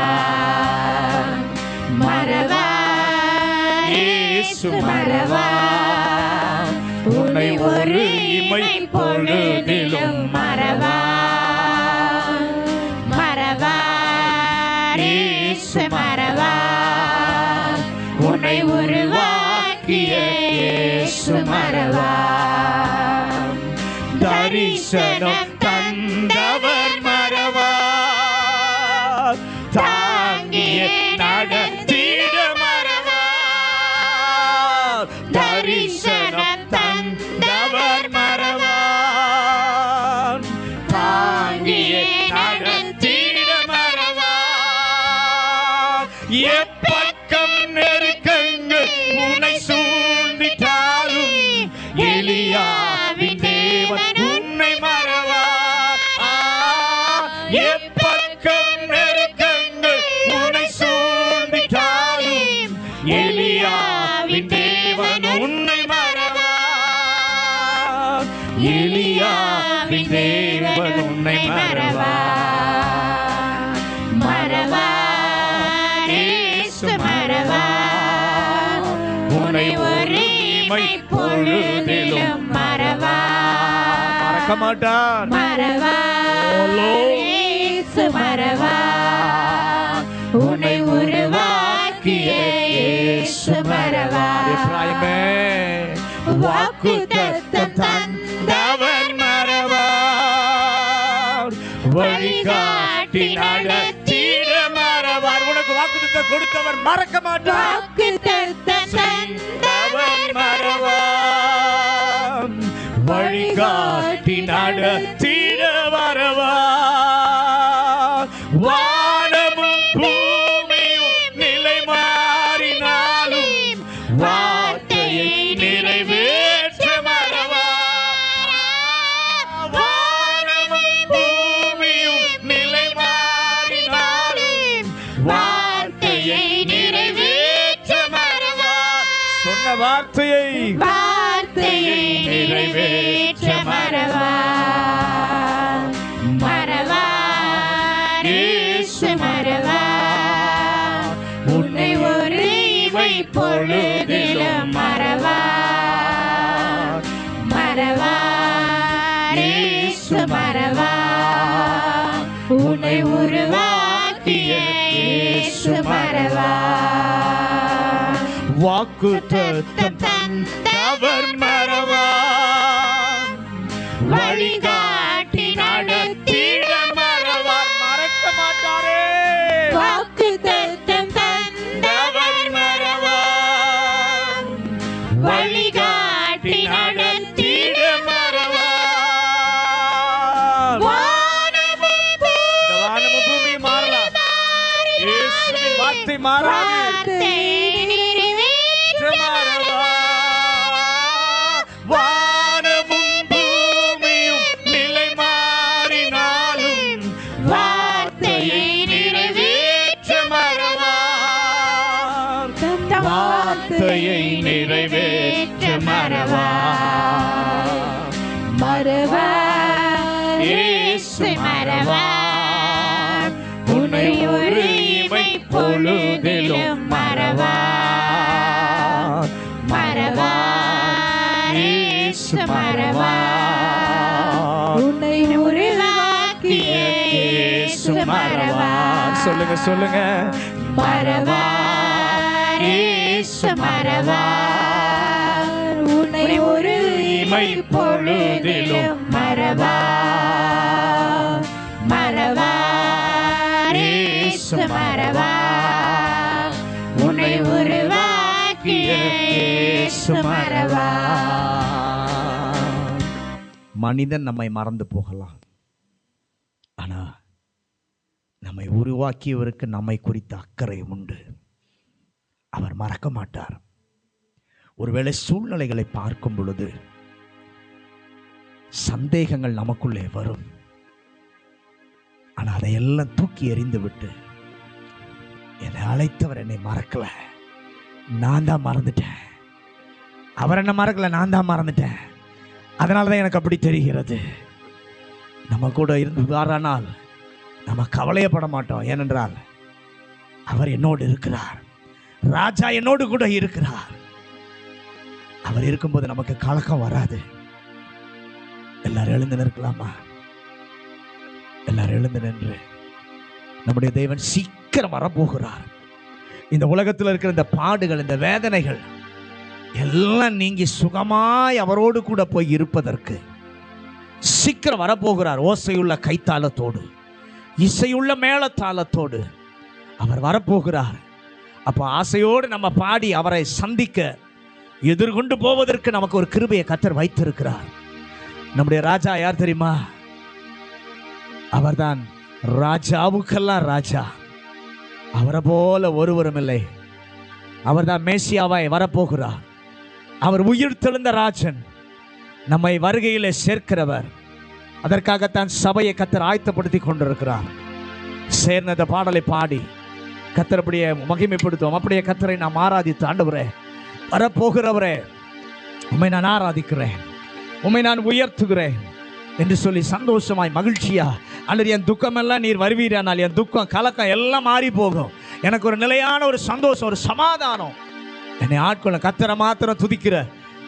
மறவா இயேசு மறவா, உன்னை ஒரு இமை பொழுதிலும் மறவா. மறவா இயேசு மறவா, உன்னை உருவாக்கிய இயேசு மறவா. தரிசனம் தந்தவர் மறவா, தாங்கிய நடத்திட மறவா. தரிசனம் தந்தவர் மறவா, தாங்கிய நடத்திட மறவா. எப்பக்கம் நெருக்கங்கள் உன்னை சூழ்ந்திட்டாலும் எலியாவின் தேவன் உன்னை மறவா. எப்பக்கம் நெருக்கங்கள் உன்னை சூழ்ந்திட்டாலும் எலியாவின் தேவன் உன்னை மறவா. எலியாவின் தேவன் உன்னை மறவா. மறவா இயேசு மறவா, உன்னை ஒரு இமை பொழுதிலும் மறவா. மறக்க மாட்டார். மறவா இயேசு மறவா, உன்னை உருவாக்கிய இயேசு மறவா. எப்ராயிமே வாக்குத்தத்தம் தந்தவர் மறவா, வழிகாட்டி நடத்திட மறவார். உனக்கு வாக்குத்தத்தம் கொடுத்தவர் மறக்க மாட்டார். வாக்குத்தத்தம் தந்தவர் மறவா, வழிகாட்டி நடத்திட மறவா. வானமும் பூமியும் நிலை மாறினாலும் வார்த்தையை நிறைவேற்ற மறவா. வானமும் பூமியும் நிலை மாறினாலும் வார்த்தையை நிறைவேற்ற மறவா. சொன்ன வார்த்தையை நிறைவேற்ற மறவா. மறவா இயேசு மறவா, உன்னை ஒரு இமை பொழுதிலும் மறவா. மறவா இயேசு மறவா, உன்னை உருவாக்கிய இயேசு மறவா. வாக்குத்தத்தம் தந்தவர் மறவா, வழிகாட்டி நடத்திட மறவார். மறக்க மாட்டாரே. வார்த்தை மாறாது. வானமும் பூமியும் நிலை மாறினாலும் வார்த்தையை நிறைவேற்ற மறவார். வார்த்தையை நிறைவேற்ற மறவார். இயேசு மறவார். உன்னை ஒரு இமை பொழுதிலும் மறவார். மறவார். இயேசு மறவார். உன்னை உருவாக்கிய இயேசு மறவார். சொல்லுங்க சொல்லுங்க. மறவார். இயேசு மறவார். உன்னை ஒரு இமை பொழுதிலும் மறவார். மறவார். இயேசு மறவார். உன்னை உருவாக்கிய இயேசு மறவார். மனிதன் நம்மை மறந்து போகலாம், ஆனா நம்மை உருவாக்கியவருக்கு நம்மை குறித்த அக்கறை உண்டு. அவர் மறக்க மாட்டார். ஒருவேளை சூழ்நிலைகளை பார்க்கும் பொழுது சந்தேகங்கள் நமக்குள்ளே வரும். ஆனால் அதையெல்லாம் தூக்கி எறிந்து விட்டு, என்னை அழைத்தவர் என்னை மறக்கல, நான் தான் மறந்துட்டேன். அவர் என்ன மறக்கல, நான் தான் மறந்துட்டேன். அதனால தான் எனக்கு அப்படி தெரிகிறது. நம்ம கூட இருந்தாரானால் நம்ம கவலையப்பட மாட்டோம். ஏனென்றால் அவர் என்னோடு இருக்கிறார். ராஜா என்னோடு கூட இருக்கிறார். அவர் இருக்கும்போது நமக்கு கலக்கம் வராது. எல்லாரும் எழுந்து நிற்கலாமா? எல்லாரும் எழுந்து நின்று, நம்முடைய தேவன் சீக்கிரம் வரப்போகிறார். இந்த உலகத்தில் இருக்கிற இந்த பாடுகள், இந்த வேதனைகள் எல்லாம் நீங்கி சுகமாய் அவரோடு கூட போய் இருப்பதற்கு சீக்கிரம் வரப்போகிறார். ஓசையுள்ள கைத்தாளத்தோடு, இசையுள்ள மேளத்தாளத்தோடு அவர் வரப்போகிறார். அப்ப ஆசையோடு நம்ம பாடி அவரை சந்திக்க, எதிர்கொண்டு போவதற்கு நமக்கு ஒரு கிருபையை கர்த்தர் வைத்திருக்கிறார். நம்முடைய ராஜா யார் தெரியுமா? அவர்தான் ராஜாவுக்கெல்லாம் ராஜா. அவரை போல ஒருவரும் இல்லை. அவர்தான் மேசியாவாய் வரப்போகிறார். அவர் உயிர் தெழுந்த ராஜன், நம்மை வருகையிலே சேர்க்கிறவர். அதற்காகத்தான் சபையை கர்த்தர் ஆயத்தப்படுத்தி கொண்டிருக்கிறார். சேர்ந்த இந்த பாடலை பாடி கர்த்தர் அப்படியே மகிமைப்படுத்துவோம். அப்படியே கர்த்தரை நாம் ஆராதித்து, ஆண்டவரே வரப்போகிறவரே உம்மை நான் ஆராதிக்கிறேன், உம்மை நான் உயர்த்துகிறேன் என்று சொல்லி சந்தோஷமாய் மகிழ்ச்சியா, அல்லது என் துக்கமெல்லாம் நீர் வருவீரானால் என் துக்கம் கலக்கம் எல்லாம் மாறி போகும். எனக்கு ஒரு நிலையான ஒரு சந்தோஷம், ஒரு சமாதானம் என்னை ஆட்கொள்ள. கர்த்தரை மாத்திரம் துதிக்கிற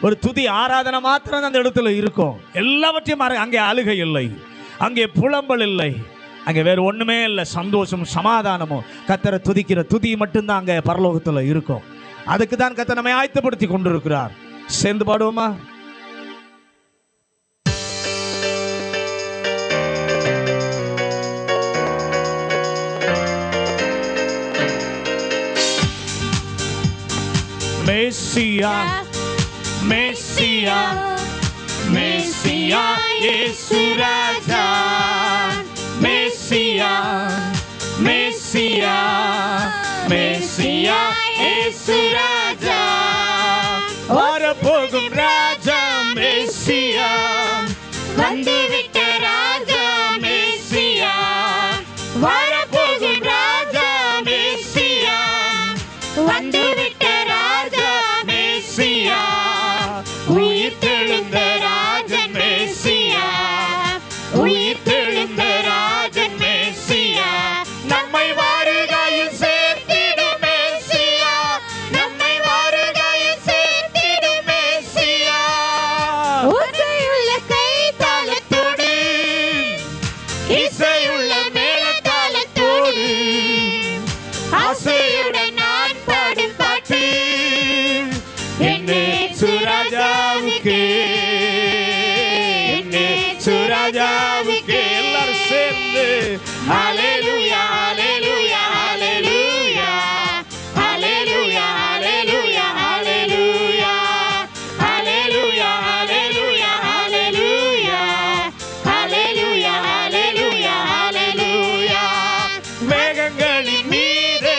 ஒரு துதி ஆராதனை மாத்திரம் அந்த இடத்துல இருக்கும். எல்லாவற்றையும் அங்கே அழுகை இல்லை, அங்கே புலம்பல் இல்லை, அங்கே வேறு ஒண்ணுமே இல்லை. சந்தோஷமும் சமாதானமும் கர்த்தரை துதிக்கிற துதி மட்டும்தான் அங்கே பரலோகத்தில் இருக்கும். அதுக்கு தான் கர்த்தர் நம்மை ஆயத்தப்படுத்தி கொண்டிருக்கிறார். சேர்ந்து பாடுவோமா? மேசியா மேசியா மேசியா இயேசு ராஜா. மேசியா மேசியா மேசியா இயேசு ராஜா. வரப்போகும் ராஜா மேசியா, வந்துவிட்ட ராஜா மேசியா. வரப்போகும் ராஜா மேசியா, வந்துவிட்ட ராஜா மேசியா. உயிர் தெழுந்த ராஜன் மேசியா, உயிர் தெழுந்த ராஜன் மேசியா. நம்மை வருகையில் சேர்த்திடும் மேசியா, நம்மை வருகையில் சேர்த்திடும் மேசியா. இசையுள்ள கைத்தாளத்தோடு, இசையுள்ள மேளத்தாளத்தோடு, ஆசையுடன் நான் பாடும் பாட்டு என்னே சுராஜாவுக்கு, என்னே சுராஜாவுக்கு. எல்லாரும் சேர்ந்து ஹல்லேலூயா ஹல்லேலூயா ஹல்லேலூயா ஹல்லேலூயா ஹல்லேலூயா ஹல்லேலூயா ஹல்லேலூயா ஹல்லேலூயா ஹல்லேலூயா ஹல்லேலூயா ஹல்லேலூயா ஹல்லேலூயா. மேகங்களின் மீதே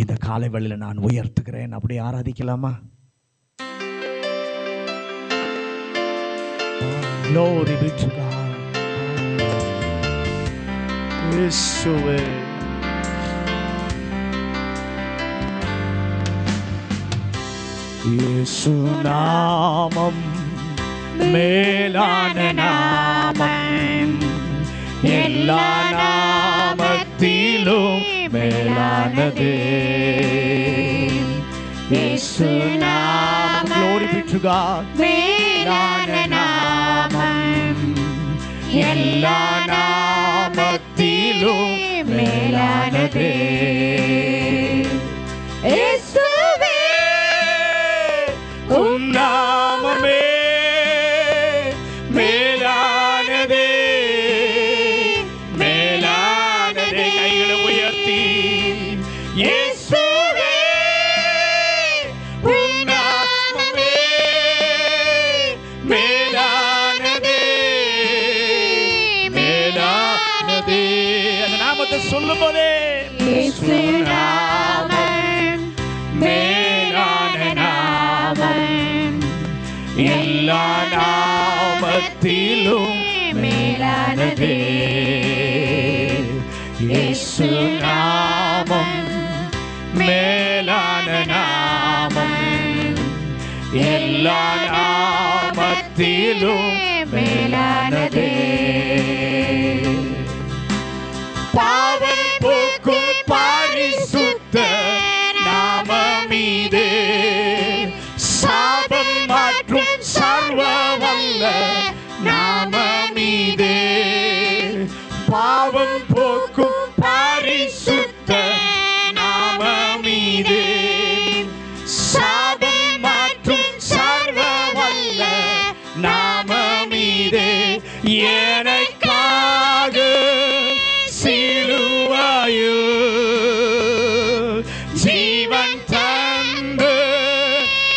இந்த காலை வேளையில் நான் உயர்த்துகிறேன். அப்படி ஆராதிக்கலாமா? Glory be to God. இயேசுவே, இயேசு நாமம் மேலான நாமம், எல்லா நாமத்திலும் மேலானதே. இயேசு நாமம், glory be to God, மேலான நாமம், எல்லா நாமத்திலும் மேலானதே. இயேசுவே, உம் நாமமே மேலானதே, மேலானதே. கைகளை உயர்த்தி, இயேசுவே உம் நாமமே மேலானதே, மேலானதே. அந்த நாமத்தை சொல்லும் போதே, இயேசு நாமம் மேலான நாமம், எல்லா நாமத்திலும் மேலானதே. இயேசு நாமம் மேலான நாமம், எல்லா நாமத்திலும் மேலானதே. பாவம் போக்கும் பரிசுத்த நாமமீதே, சாபம் மாற்றும் சர்வ வல்ல நாமமீதே. பாவம் போக்கும் பரிசுத்த நாமமீதே, சாபம் மாற்றும் சர்வ வல்ல நாமமீதே. எனக்காக சிலுவையில் ஜீவன் தந்து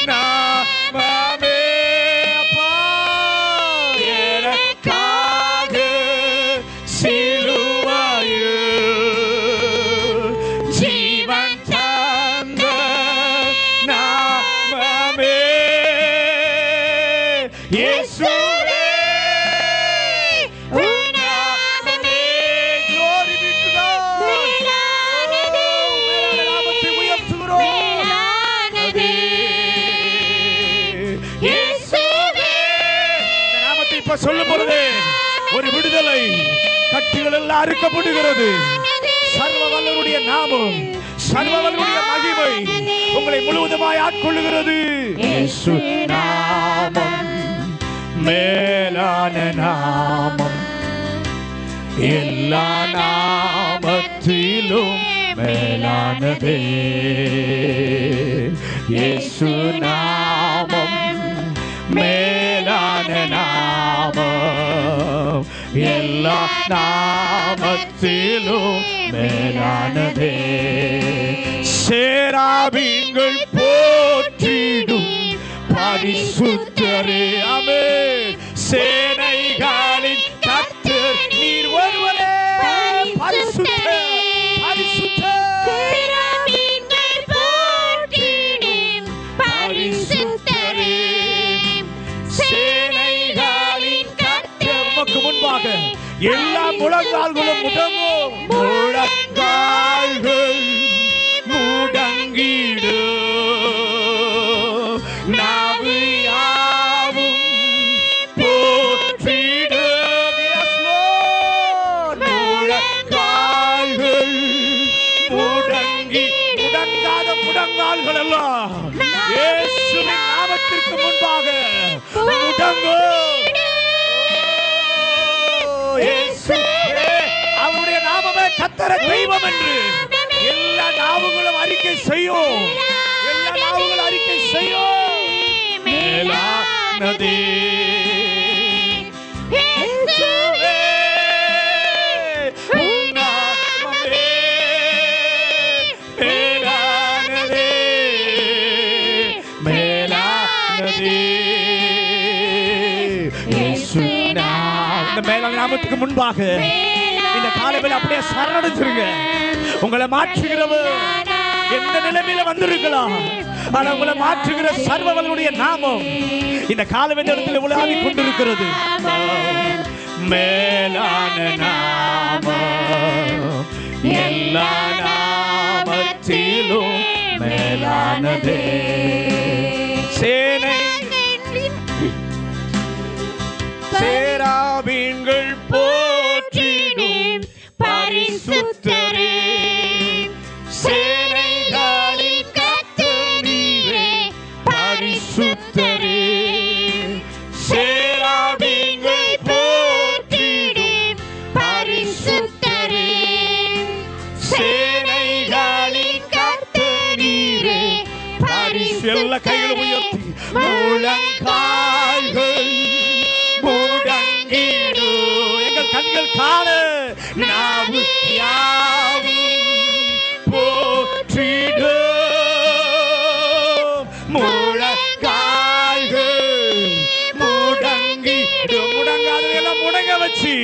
நாமமே, அப்பா, எனக்காக சிலுவையில் ஜீவன் தந்த நாமமே. இயேசுவே உம் நாமமே, glory be to God, மேலானதே, நாமத்தை உயர்த்துகிறோம், மேலானதே. இயேசுவே, இந்த நாமத்தை இப்ப சொல்லும் பொழுது ஒரு விடுதலை கட்டுகள் எல்லாம் அறுக்கப்படுகிறது. சர்வ வல்லவருடைய நாமம், சர்வ வல்லவருடைய மகிமை உங்களை முழுவதுமாய் ஆட்கொள்ளுகிறது. இயேசு நாமம் மேலான நாமம், எல்லா நாமத்திலும் மேலானதே. இயேசு நாமம் மேலான நாமம், எல்லா நாமத்திலும் மேலானதே. சேராபீன்கள் போற்றிடும் பரிசுத்தரே, ஆமென். சேனைகளின் கர்த்தர் நீர் ஒருவரே பரிசுத்தர், பரிசுத்தர். சேராபீன்கள் போற்றிடும் பரிசுத்தரே, சேனைகளின் கர்த்தர். உமக்கு முன்பாக எல்லா முழங்கால்களும் முடங்கும், முழங்கால்கள் முடங்கிடும், நாவு யாவும் போற்றிடும். Yes, Lord. முழங்கால்கள் முடங்கி, முடங்காத முழங்கால்கள் எல்லாம் இயேசுவின் நாமத்திற்கு முன்பாக முடங்கும். அவருடைய நாமமே கர்த்தர் தெய்வம் என்று எல்லா நாவுகளும் அறிக்கை செய்யும், எல்லா நாவுகளும் அறிக்கை செய்யும். மேலானதே, இயேசுவே உம் நாமமே மேலானதே, மேலானதே. இயேசு நாமம், இந்த மேலான நாமத்துக்கு முன்பாக இந்த காலையில் அப்படியே சரணடைஞ்சிருங்க. உங்களை மாற்றுகிறவர் எந்த நிலைமையில வந்திருக்கலாம், ஆனா உங்களை மாற்றுகிற சர்வவல்லுடைய நாமம் இந்த காலவெளியில் உலாவி கொண்டிருக்கிறது. மேலான நாமம் எல்லா நாமத்திலும் மேலானதே. சேராபீன்கள் போற்றிடும் பரிசுத்தரே, சேனைகளின் கர்த்தரே பரிசுத்தரே. சேராபீன்கள் போற்றிடும் பரிசுத்தரே, சேனைகளின் கர்த்தரே பரிசுத்தரே. எல்லா கைகளை உயர்த்தி முழங்கால்கள் முடங்கிடு, எங்கள் கண்கள் காண நாவு யாவும் போற்றிடு. முழங்கால்கள் முடங்கிடு, முடங்காதெல்லாம் முடங்க வச்சு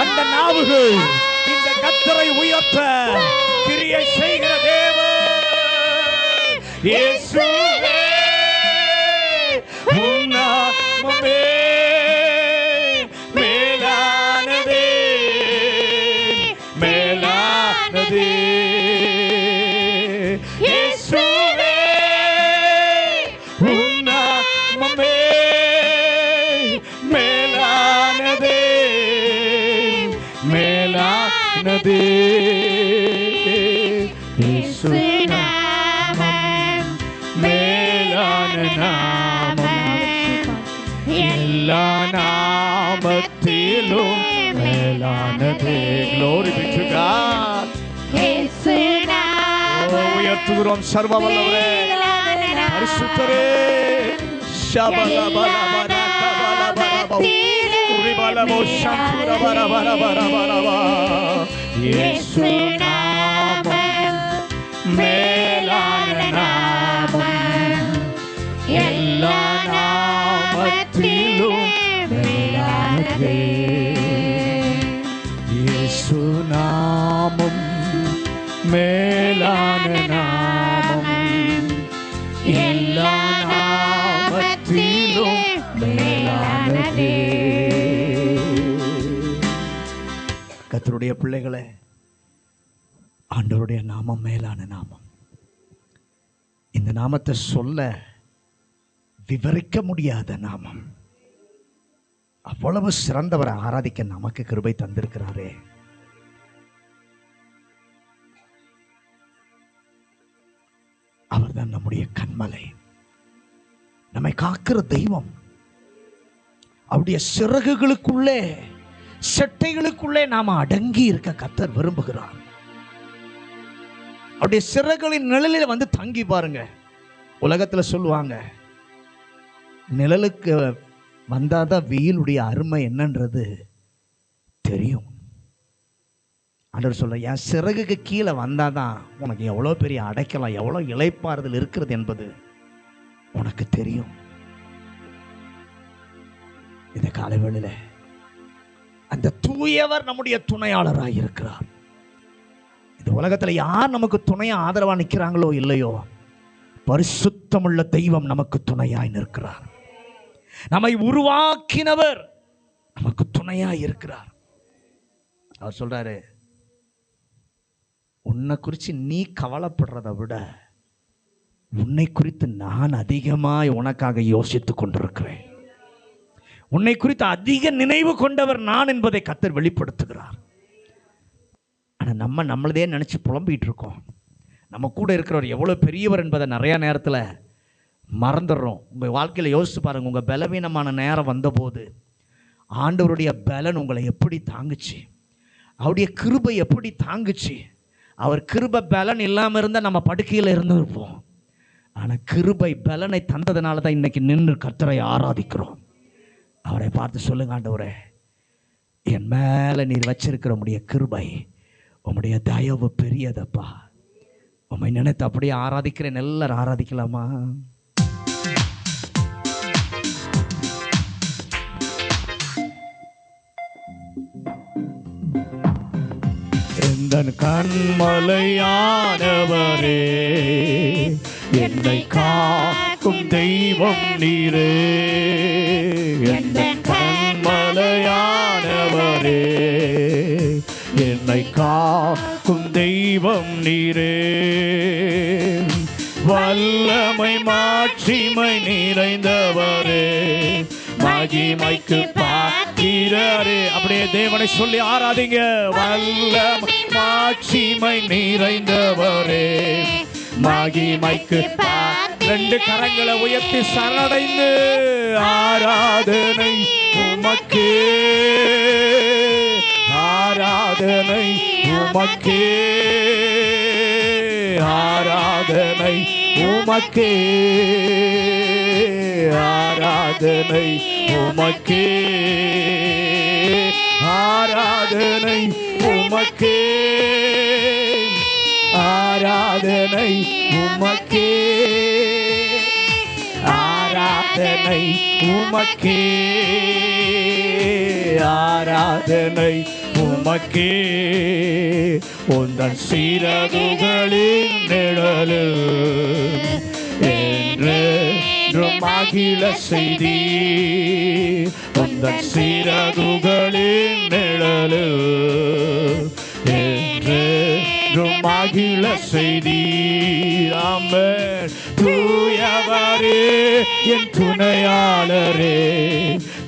அந்த நாவுகள் இந்த கர்த்தரை உயர்த்த கிரியை செய்கிற தேவன் இயேசுவே. உம் நாமமே மேலானதே, மேலானதே. இயேசுவே உம் நாமமே மேலானதே, மேலானதே. இயேசு நாமம் மேலான நாமம், எல்லா நாமத்திலும் மேலானதே. Glory be to God. உயர்த்துகிறோம் சர்வ வல்லவரே, பரிசுத்தரே. இயேசு நாமம் மேலான நாமம், எல்லா நாமத்திலும் மேலானதே. இயேசு நாமம் மேலான நாமம், எல்லா நாமத்திலும் மேலானதே. கர்த்தருடைய பிள்ளைகளே, ஆண்டவருடைய நாமம் மேலான நாமம். இந்த நாமத்தை சொல்ல விவரிக்க முடியாத நாமம். அவ்வளவு சிறந்தவரை ஆராதிக்க நமக்கு கிருபை தந்திருக்கிறாரே. அவர்தான் நம்முடைய கண்மலை, நம்மை காக்கிற தெய்வம். அவருடைய சிறகுகளுக்குள்ளே, செட்டைகளுக்குள்ளே நாம அடங்கி இருக்க கர்த்தர் விரும்புகிறார். அவருடைய சிறகுகளின் நிழலில் வந்து தங்கி பாருங்க. உலகத்துல சொல்லுவாங்க, நிழலுக்கு வந்தாதான் வெயிலுடைய அருமை என்னன்றது தெரியும். ஆண்டவர் சொல்ற, என் சிறகுக்கு கீழே வந்தாதான் உனக்கு எவ்வளோ பெரிய அடைக்கலாம், எவ்வளோ இளைப்பாறுதல் இருக்கிறது என்பது உனக்கு தெரியும். இந்த காலவேளையில அந்த தூயவர் நம்முடைய துணையாளராக இருக்கிறார். இந்த உலகத்தில் யார் நமக்கு துணையா ஆதரவா நிற்கிறாங்களோ இல்லையோ, பரிசுத்தமுள்ள தெய்வம் நமக்கு துணையாய் நிற்கிறார். நம்மை உருவாக்கினவர் நமக்கு துணையாய் இருக்கிறார். அவர் சொல்றாரு, உன்னை குறித்து நீ கவலைப்படுறதை விட உன்னை குறித்து நான் அதிகமாய் உனக்காக யோசித்துக் கொண்டிருக்கிறேன். உன்னை குறித்து அதிக நினைவு கொண்டவர் நான் என்பதை கர்த்தர் வெளிப்படுத்துகிறார். ஆனால் நம்ம நம்மளதே நினச்சி புலம்பிகிட்டு இருக்கோம். நம்ம கூட இருக்கிறவர் எவ்வளோ பெரியவர் என்பதை நிறையா நேரத்தில் மறந்துடுறோம். உங்கள் வாழ்க்கையில் யோசித்து பாருங்கள், உங்கள் பலவீனமான நேரம் வந்தபோது ஆண்டவருடைய பலன் உங்களை எப்படி தாங்குச்சு, அவருடைய கிருபை எப்படி தாங்குச்சு. அவர் கிருபை பலன் இல்லாமல் இருந்தால் நம்ம படுக்கையில் இருந்திருப்போம். ஆனால் கிருபை பலனை தந்ததுனால தான் இன்றைக்கி நின்று கர்த்தரை ஆராதிக்கிறோம். அவரை பார்த்து சொல்லுங்க, ஆண்டவரே, என் மேலே நீர் வச்சிருக்கிற உம்முடைய கிருபை, உம்முடைய தயவு பெரியதப்பா. உம்மை நினைத்து அப்படியே ஆராதிக்கிறேன். எல்லாரும் ஆராதிக்கலாமா? எந்த எந்தன் கண்மலையானவரே, என்னை காக்கும் தெய்வம் நீரே. எந்தன் கண்மலையானவரே, என்னை காக்கும் தெய்வம் நீரே. வல்லமை மாட்சிமை நிறைந்தவரே, மகிமைக்கு பாத்திரரே. அப்படியே தேவனை சொல்லி ஆராதிங்க. வல்லமை மாட்சிமை நிறைந்தவரே, மகிமைக்கு ரெண்டு கரங்களை உயர்த்தி சரணடைந்து ஆராதனை உமக்கே, ஆராதனை உமக்கே, ஆராதனை உமக்கே, ஆராதனை உமக்கே, ஆராதனை உமக்கே, ஆராதனை உமக்கே, ஆராதனை உமக்கே, ஆராதனை உமக்கே. உந்தன் சிறகுகளின் நிழலில் என்றென்றும் மகிழ செய்தி. உந்தன் சிறகுகளின் நிழலில் என்றென்றும் மகிழ செய்தி. ஆமென். தூயவரே என் துணையாளரே,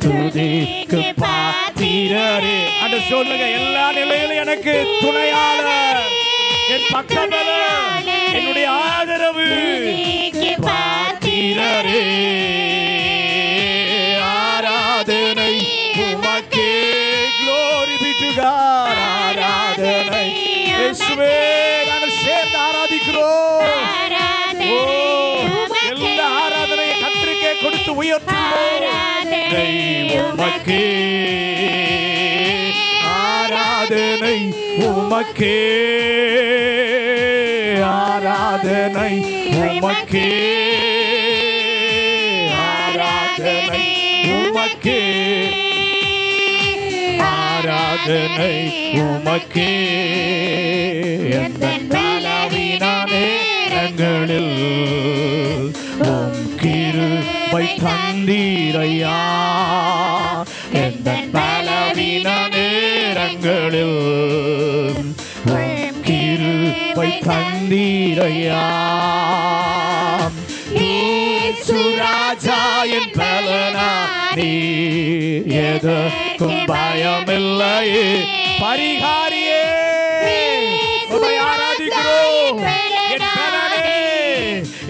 துதிக்கு பாத்திரரே. அட சொல்லுங்க, எல்லா நிலையிலும் எனக்கு துணையாளர், என் பக்கபலம், என்னுடைய ஆதரவு பாத்திரரே. ஆராதனை உமக்கே. Glory be to God. ஆராதனை இயேசுவே. நாங்கள் சேர்ந்து ஆராதிக்கிறோம். எல்லா ஆராதனையை கர்த்தருக்கே கொடுத்து உயர்த்துகிறோம். உமக்கே ஆராதனை, உமக்கே ஆராதனை, உமக்கே ஆராதனை, உமக்கே ஆராதனை, உமக்கே. எந்தன் பலவீன நேரங்களில் உம் கிருபை தந்தீரையா. எந்தன் பலவீன நேரங்களில் உம் கிருபை தந்தீரையா. சுராஜா என் பலனா நீர், எதற்கும் பயமில்லையே. பரிகாரியே உம்மை ஆராதிக்கிறோம். என் பலனே,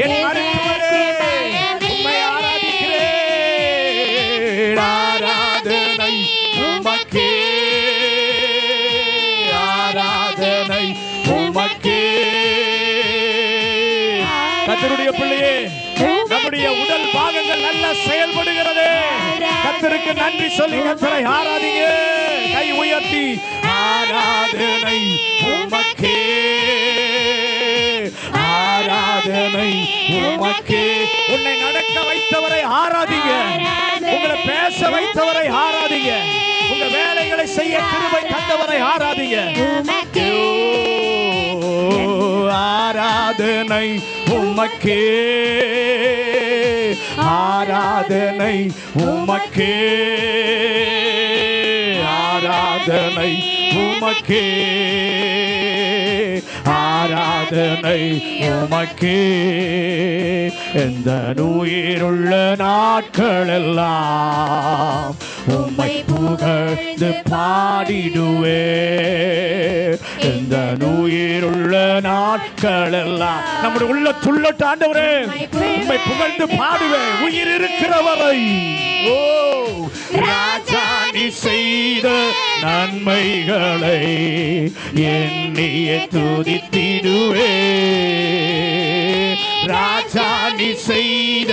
என் மருத்துவரே, உம்மை ஆராதிக்கிறேன். ஆராதனை உமக்கே, ஆராதனை உமக்கே. கர்த்தருடைய பிள்ளையே, நம்முடைய உடல் பாகங்கள் நல்ல செயல்படுகிறது. கர்த்தருக்கு நன்றி சொல்லி கர்த்தரை ஆராதிங்க. கை உயர்த்தி ஆராதனை உமக்கே, ஆராதனை உமக்கே. உன்னை நடக்க வைத்தவரை ஆராதிங்க, உங்களை பேச வைத்தவரை ஆராதிங்க, உங்க வேலைகளை செய்ய கிருபை தந்தவரை ஆராதிங்க. ஆராதனை உமக்கே, ஆராதனை உமக்கே, ஆராதனை உமக்கே, ஆராதனை உமக்கே. எந்த உயிருள்ள நாட்களெல்லாம் உம்மை புகழ்ந்து பாடிடுவே. எந்த உயிருள்ள நாட்களெல்லாம் நம்முடைய உள்ள துள்ளட்ட ஆண்டவரே உம்மை புகழ்ந்து பாடுவேன் உயிர் இருக்கிறவரை. ஓ ராஜா நீ செய்த நன்மைகளை எண்ணிய துதித்திடுவே. ராஜா நீ செய்த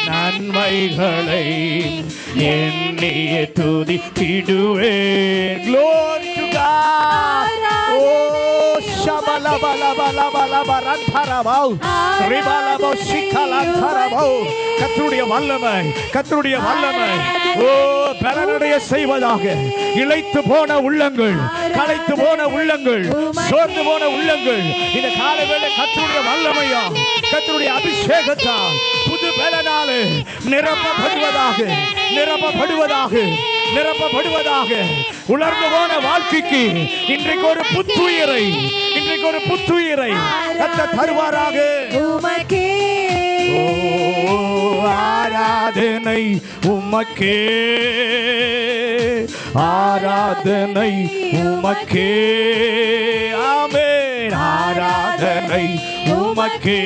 நன்மைகளை எண்ணிய துதித்திடுவே. Glory to God. Oh shabalabalabalabalabarantarabau ribalabo shikalantarabau. கர்த்தருடைய வல்லமை, கர்த்தருடைய வல்லமை. ஓ பலனடைய செய்வதாக. இளைத்து போன உள்ளங்கள், களைத்து போன உள்ளங்கள், சோர்ந்து போன உள்ளங்கள் இந்த காலவேளை கர்த்தருடைய வல்லமையா, கர்த்தருடைய அபிஷேகத்தால் புது பலனாலே நிரப்பப்படுவதாக, நிரப்பப்படுவதாக, நிரப்பப்படுவதாக. உலர்ந்து போன வாழ்க்கைக்கு இன்றைக்கு ஒரு புத்துயிரை, இன்றைக்கு ஒரு புத்துயிரை கர்த்தர் தருவாராக. ஆராதனை உமக்கே, ஆராதனை உமக்கே, ஆமென். ஆராதனை உமக்கே,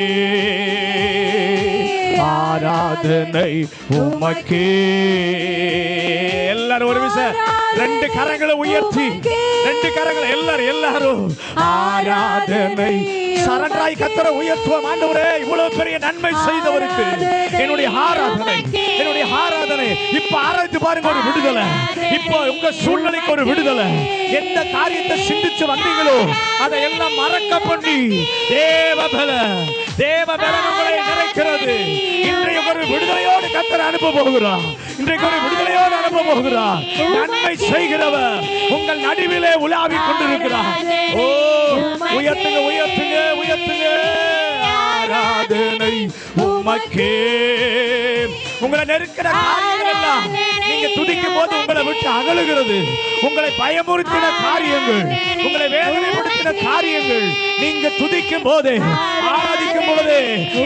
ஆராதனை உமக்கே. எல்லாரும் ஒரு விஷயம், ரெண்டு கரங்களை உயர்த்தி, ரெண்டு கரங்களை எல்லாரும் ஆராதனை சரண்டாய் கர்த்தரை உயர்த்துவோம். ஆண்டவரே, இவ்வளவு பெரிய நன்மை செய்தவருக்கு என்னுடைய ஆராதனை, என்னுடைய ஆராதனை. இப்ப ஆராய்ந்து பாருங்க, ஒரு விடுதலை. இப்போ உங்க சூழ்நிலைக்கு ஒரு விடுதலை. எந்த காரியத்தை சிந்திச்சு வந்தீங்களோ அதை எல்லாம் மறக்க பண்ணி தேவபல, தேவபல உங்களை நிறைக்கிறது. இன்றைய ஒரு விடுதலையோடு கர்த்தர் அனுப்ப போகிறார். இன்றைக்கு ஒரு விடுதலையோடு அனுப்ப போகிறார். நன்மை செய்கிறவர் உங்கள் நடுவிலே உலாவிக் கொண்டிருக்கிறார். ஓ, உயர்த்துங்க, உயர்த்துங்க, உயர்த்துங்க. ஆராதனை உமக்கே. உங்களை நெருக்கிற காரியங்கள் எல்லாம் நீங்க துதிக்கும் போது உங்களை விட்டு அகலுகிறது. உங்களை பயமுறுத்தின காரியங்கள், உங்களை வேதனைப்படுத்தின காரியங்கள் நீங்க துதிக்கும் போது, ஆராதிக்கும் பொழுது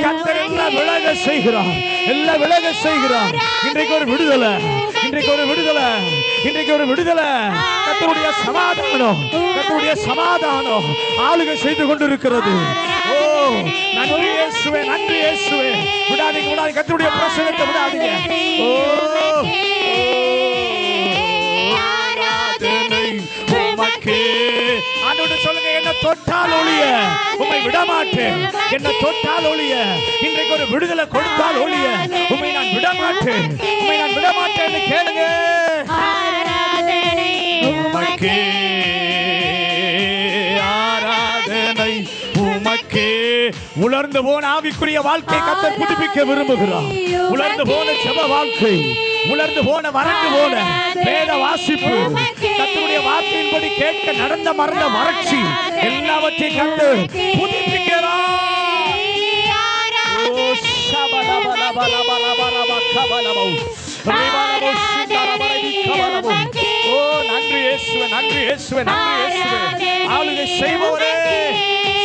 கர்த்தர் எல்லாம் விலக செய்கிறார், எல்லாம் விலக செய்கிறார். இன்றைக்கு ஒரு விடுதலை, இன்றைக்கு ஒரு விடுதலை, இன்றைக்கு ஒரு விடுதலை. கர்த்தருடைய சமாதானம், கர்த்தருடைய சமாதானம் ஆளுகை செய்து கொண்டிருக்கிறது. ஓ, நன்றி இயேசுவே, நன்றி இயேசுவே. விடாதீங்க, விடாதீங்க, கர்த்தருடைய பிரசன்னத்தை விடாதீங்க. ஓ, ஆராதனை உமக்கே. ஆண்டவரே சொல்லுங்க, என்ன தொட்டால் ஒழிய உம்மை விடமாட்டேன், என்ன தொட்டால் ஒழிய, இன்றைக்கு ஒரு விடுதலை கொடுத்தால் ஒழிய உம்மை நான் விடமாட்டேன், உம்மை நான் விடமாட்டேன் கேளுங்க. ஆராதனை உமக்கே, ஆராதனை உமக்கே. உலர்ந்து போன ஆவிக்குரிய வாழ்க்கை கர்த்தர் புதுப்பிக்க விரும்புகிறார். உலர்ந்து போன ஜெப வாழ்க்கை, உலர்ந்து போன வறண்டு போன வேத வாசிப்பு, கர்த்தருடைய வார்த்தையின்படி கேட்க நடந்த மறந்த வறட்சி எல்லாவற்றையும் கர்த்தர் புதுப்பிக்கிறார். ஓ, நன்றி இயேசுவே, நன்றி இயேசுவே, நன்றி இயேசுவே. ஆளுகை செய்பவரே,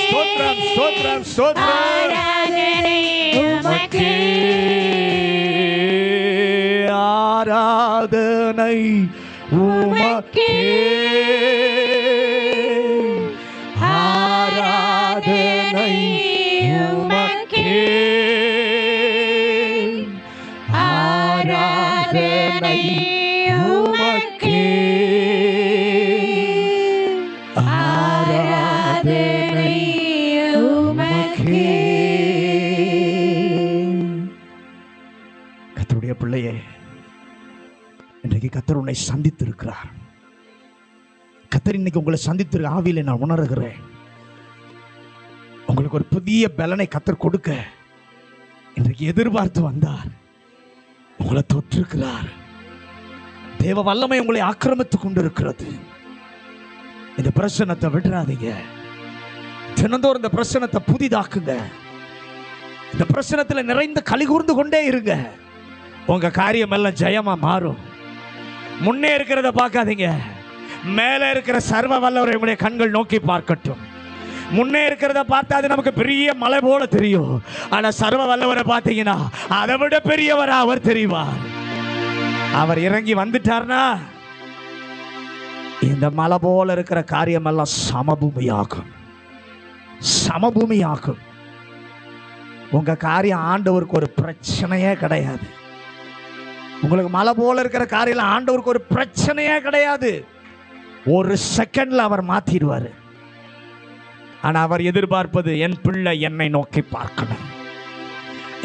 ஸ்தோத்திரம், ஸ்தோத்திரம், ஸ்தோத்திரம். உமக்கே ஆராதனை, உமக்கே ஆராதனை, உமக்கே ஆராதனை, உமக்கே ஆராதனை, உமக்கே. கர்த்தருடைய பிள்ளையே, இன்றைக்கு கர்த்தர் உன்னை சந்தித்து இருக்கிறார். கர்த்தர் இன்னைக்கு உங்களை சந்தித்து ஆவியிலே நான் உணர்கிறேன். உங்களுக்கு ஒரு புதிய பலனை கர்த்தர் கொடுக்க இன்றைக்கு எதிர்பார்த்து வந்தார். உங்களை தொற்றிருக்கிறார். தேவ வல்லமை உங்களை ஆக்கிரமித்துக் கொண்டிருக்கிறது. இந்த பிரசன்னத்தை விட்டுறாதீங்க. தினந்தோறும் இந்த பிரசன்னத்தை புதிதாக்குங்க. இந்த பிரசன்னத்தில் நிறைந்த கலிகூர்ந்து கொண்டே இருங்க. உங்க காரியம் எல்லாம் ஜெயமா மாறும். முன்னே இருக்கிறத பார்க்காதீங்க, மேலே இருக்கிற சர்வ வல்லவரை உங்களுடைய கண்கள் நோக்கி பார்க்கட்டும். முன்னே இருக்கிறத பார்த்தா அது நமக்கு பெரிய மலை போல தெரியும். ஆனா சர்வ வல்லவரை பார்த்தீங்கன்னா அதை விட பெரியவரா அவர் தெரிவார். அவர் இறங்கி வந்துட்டார்னா இந்த மலை போல இருக்கிற காரியம் எல்லாம் சமபூமியாகும், சமபூமியாகும். உங்க காரியம் ஆண்டவருக்கு ஒரு பிரச்சனையே கிடையாது. உங்களுக்கு மலை போல இருக்கிற காரியம் ஆண்டவருக்கு ஒரு பிரச்சனையே கிடையாது. ஒரு செகண்ட்ல அவர் மாத்திடுவாரு. ஆனா அவர் எதிர்பார்ப்பது என் பிள்ளை என்னை நோக்கி பார்க்கணும்,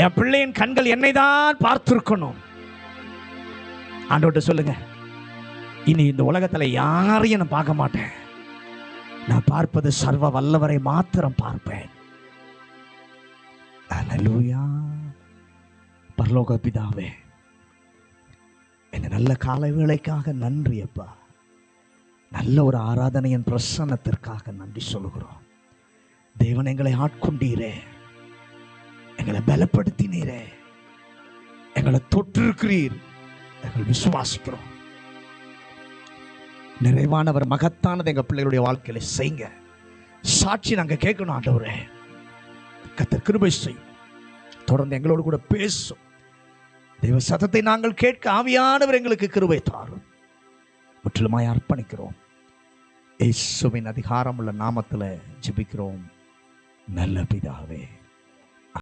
என் பிள்ளையின் கண்கள் என்னை தான் பார்த்திருக்கணும். ஆண்டவர்கிட்ட சொல்லுங்க, இனி இந்த உலகத்துல யாரையும் நான் பார்க்க மாட்டேன், நான் பார்ப்பது சர்வ வல்லவரை மாத்திரம் பார்ப்பேன். அல்லேலூயா. பரலோக பிதாவே, இந்த நல்ல காலை வேளைக்காக நன்றி அப்பா. நல்ல ஒரு ஆராதனையின் பிரசன்னத்திற்காக நன்றி சொல்கிறோம். தேவன் எங்களை ஆட்கொண்டீரே, எங்களை பலப்படுத்தினீரே, எங்களை தொற்றிருக்கிறீர். எங்கள் விசுவாசிக்கிறோம். நிறைவானவர் மகத்தானது எங்கள் பிள்ளைகளுடைய வாழ்க்கையில செய்யுங்க. சாட்சி நாங்கள் கேட்கணும் ஆண்டவரே. கர்த்தர் கிருபை செய்யும். தொடர்ந்து எங்களோடு கூட பேசும். தெய்வ சத்தத்தை நாங்கள் கேட்க ஆவியானவர் எங்களுக்கு கிருபை தாரும். முற்றிலுமாய் அர்ப்பணிக்கிறோம். இயேசுவின் அதிகாரமுள்ள நாமத்தில் ஜெபிக்கிறோம் நல்ல பிதாவே.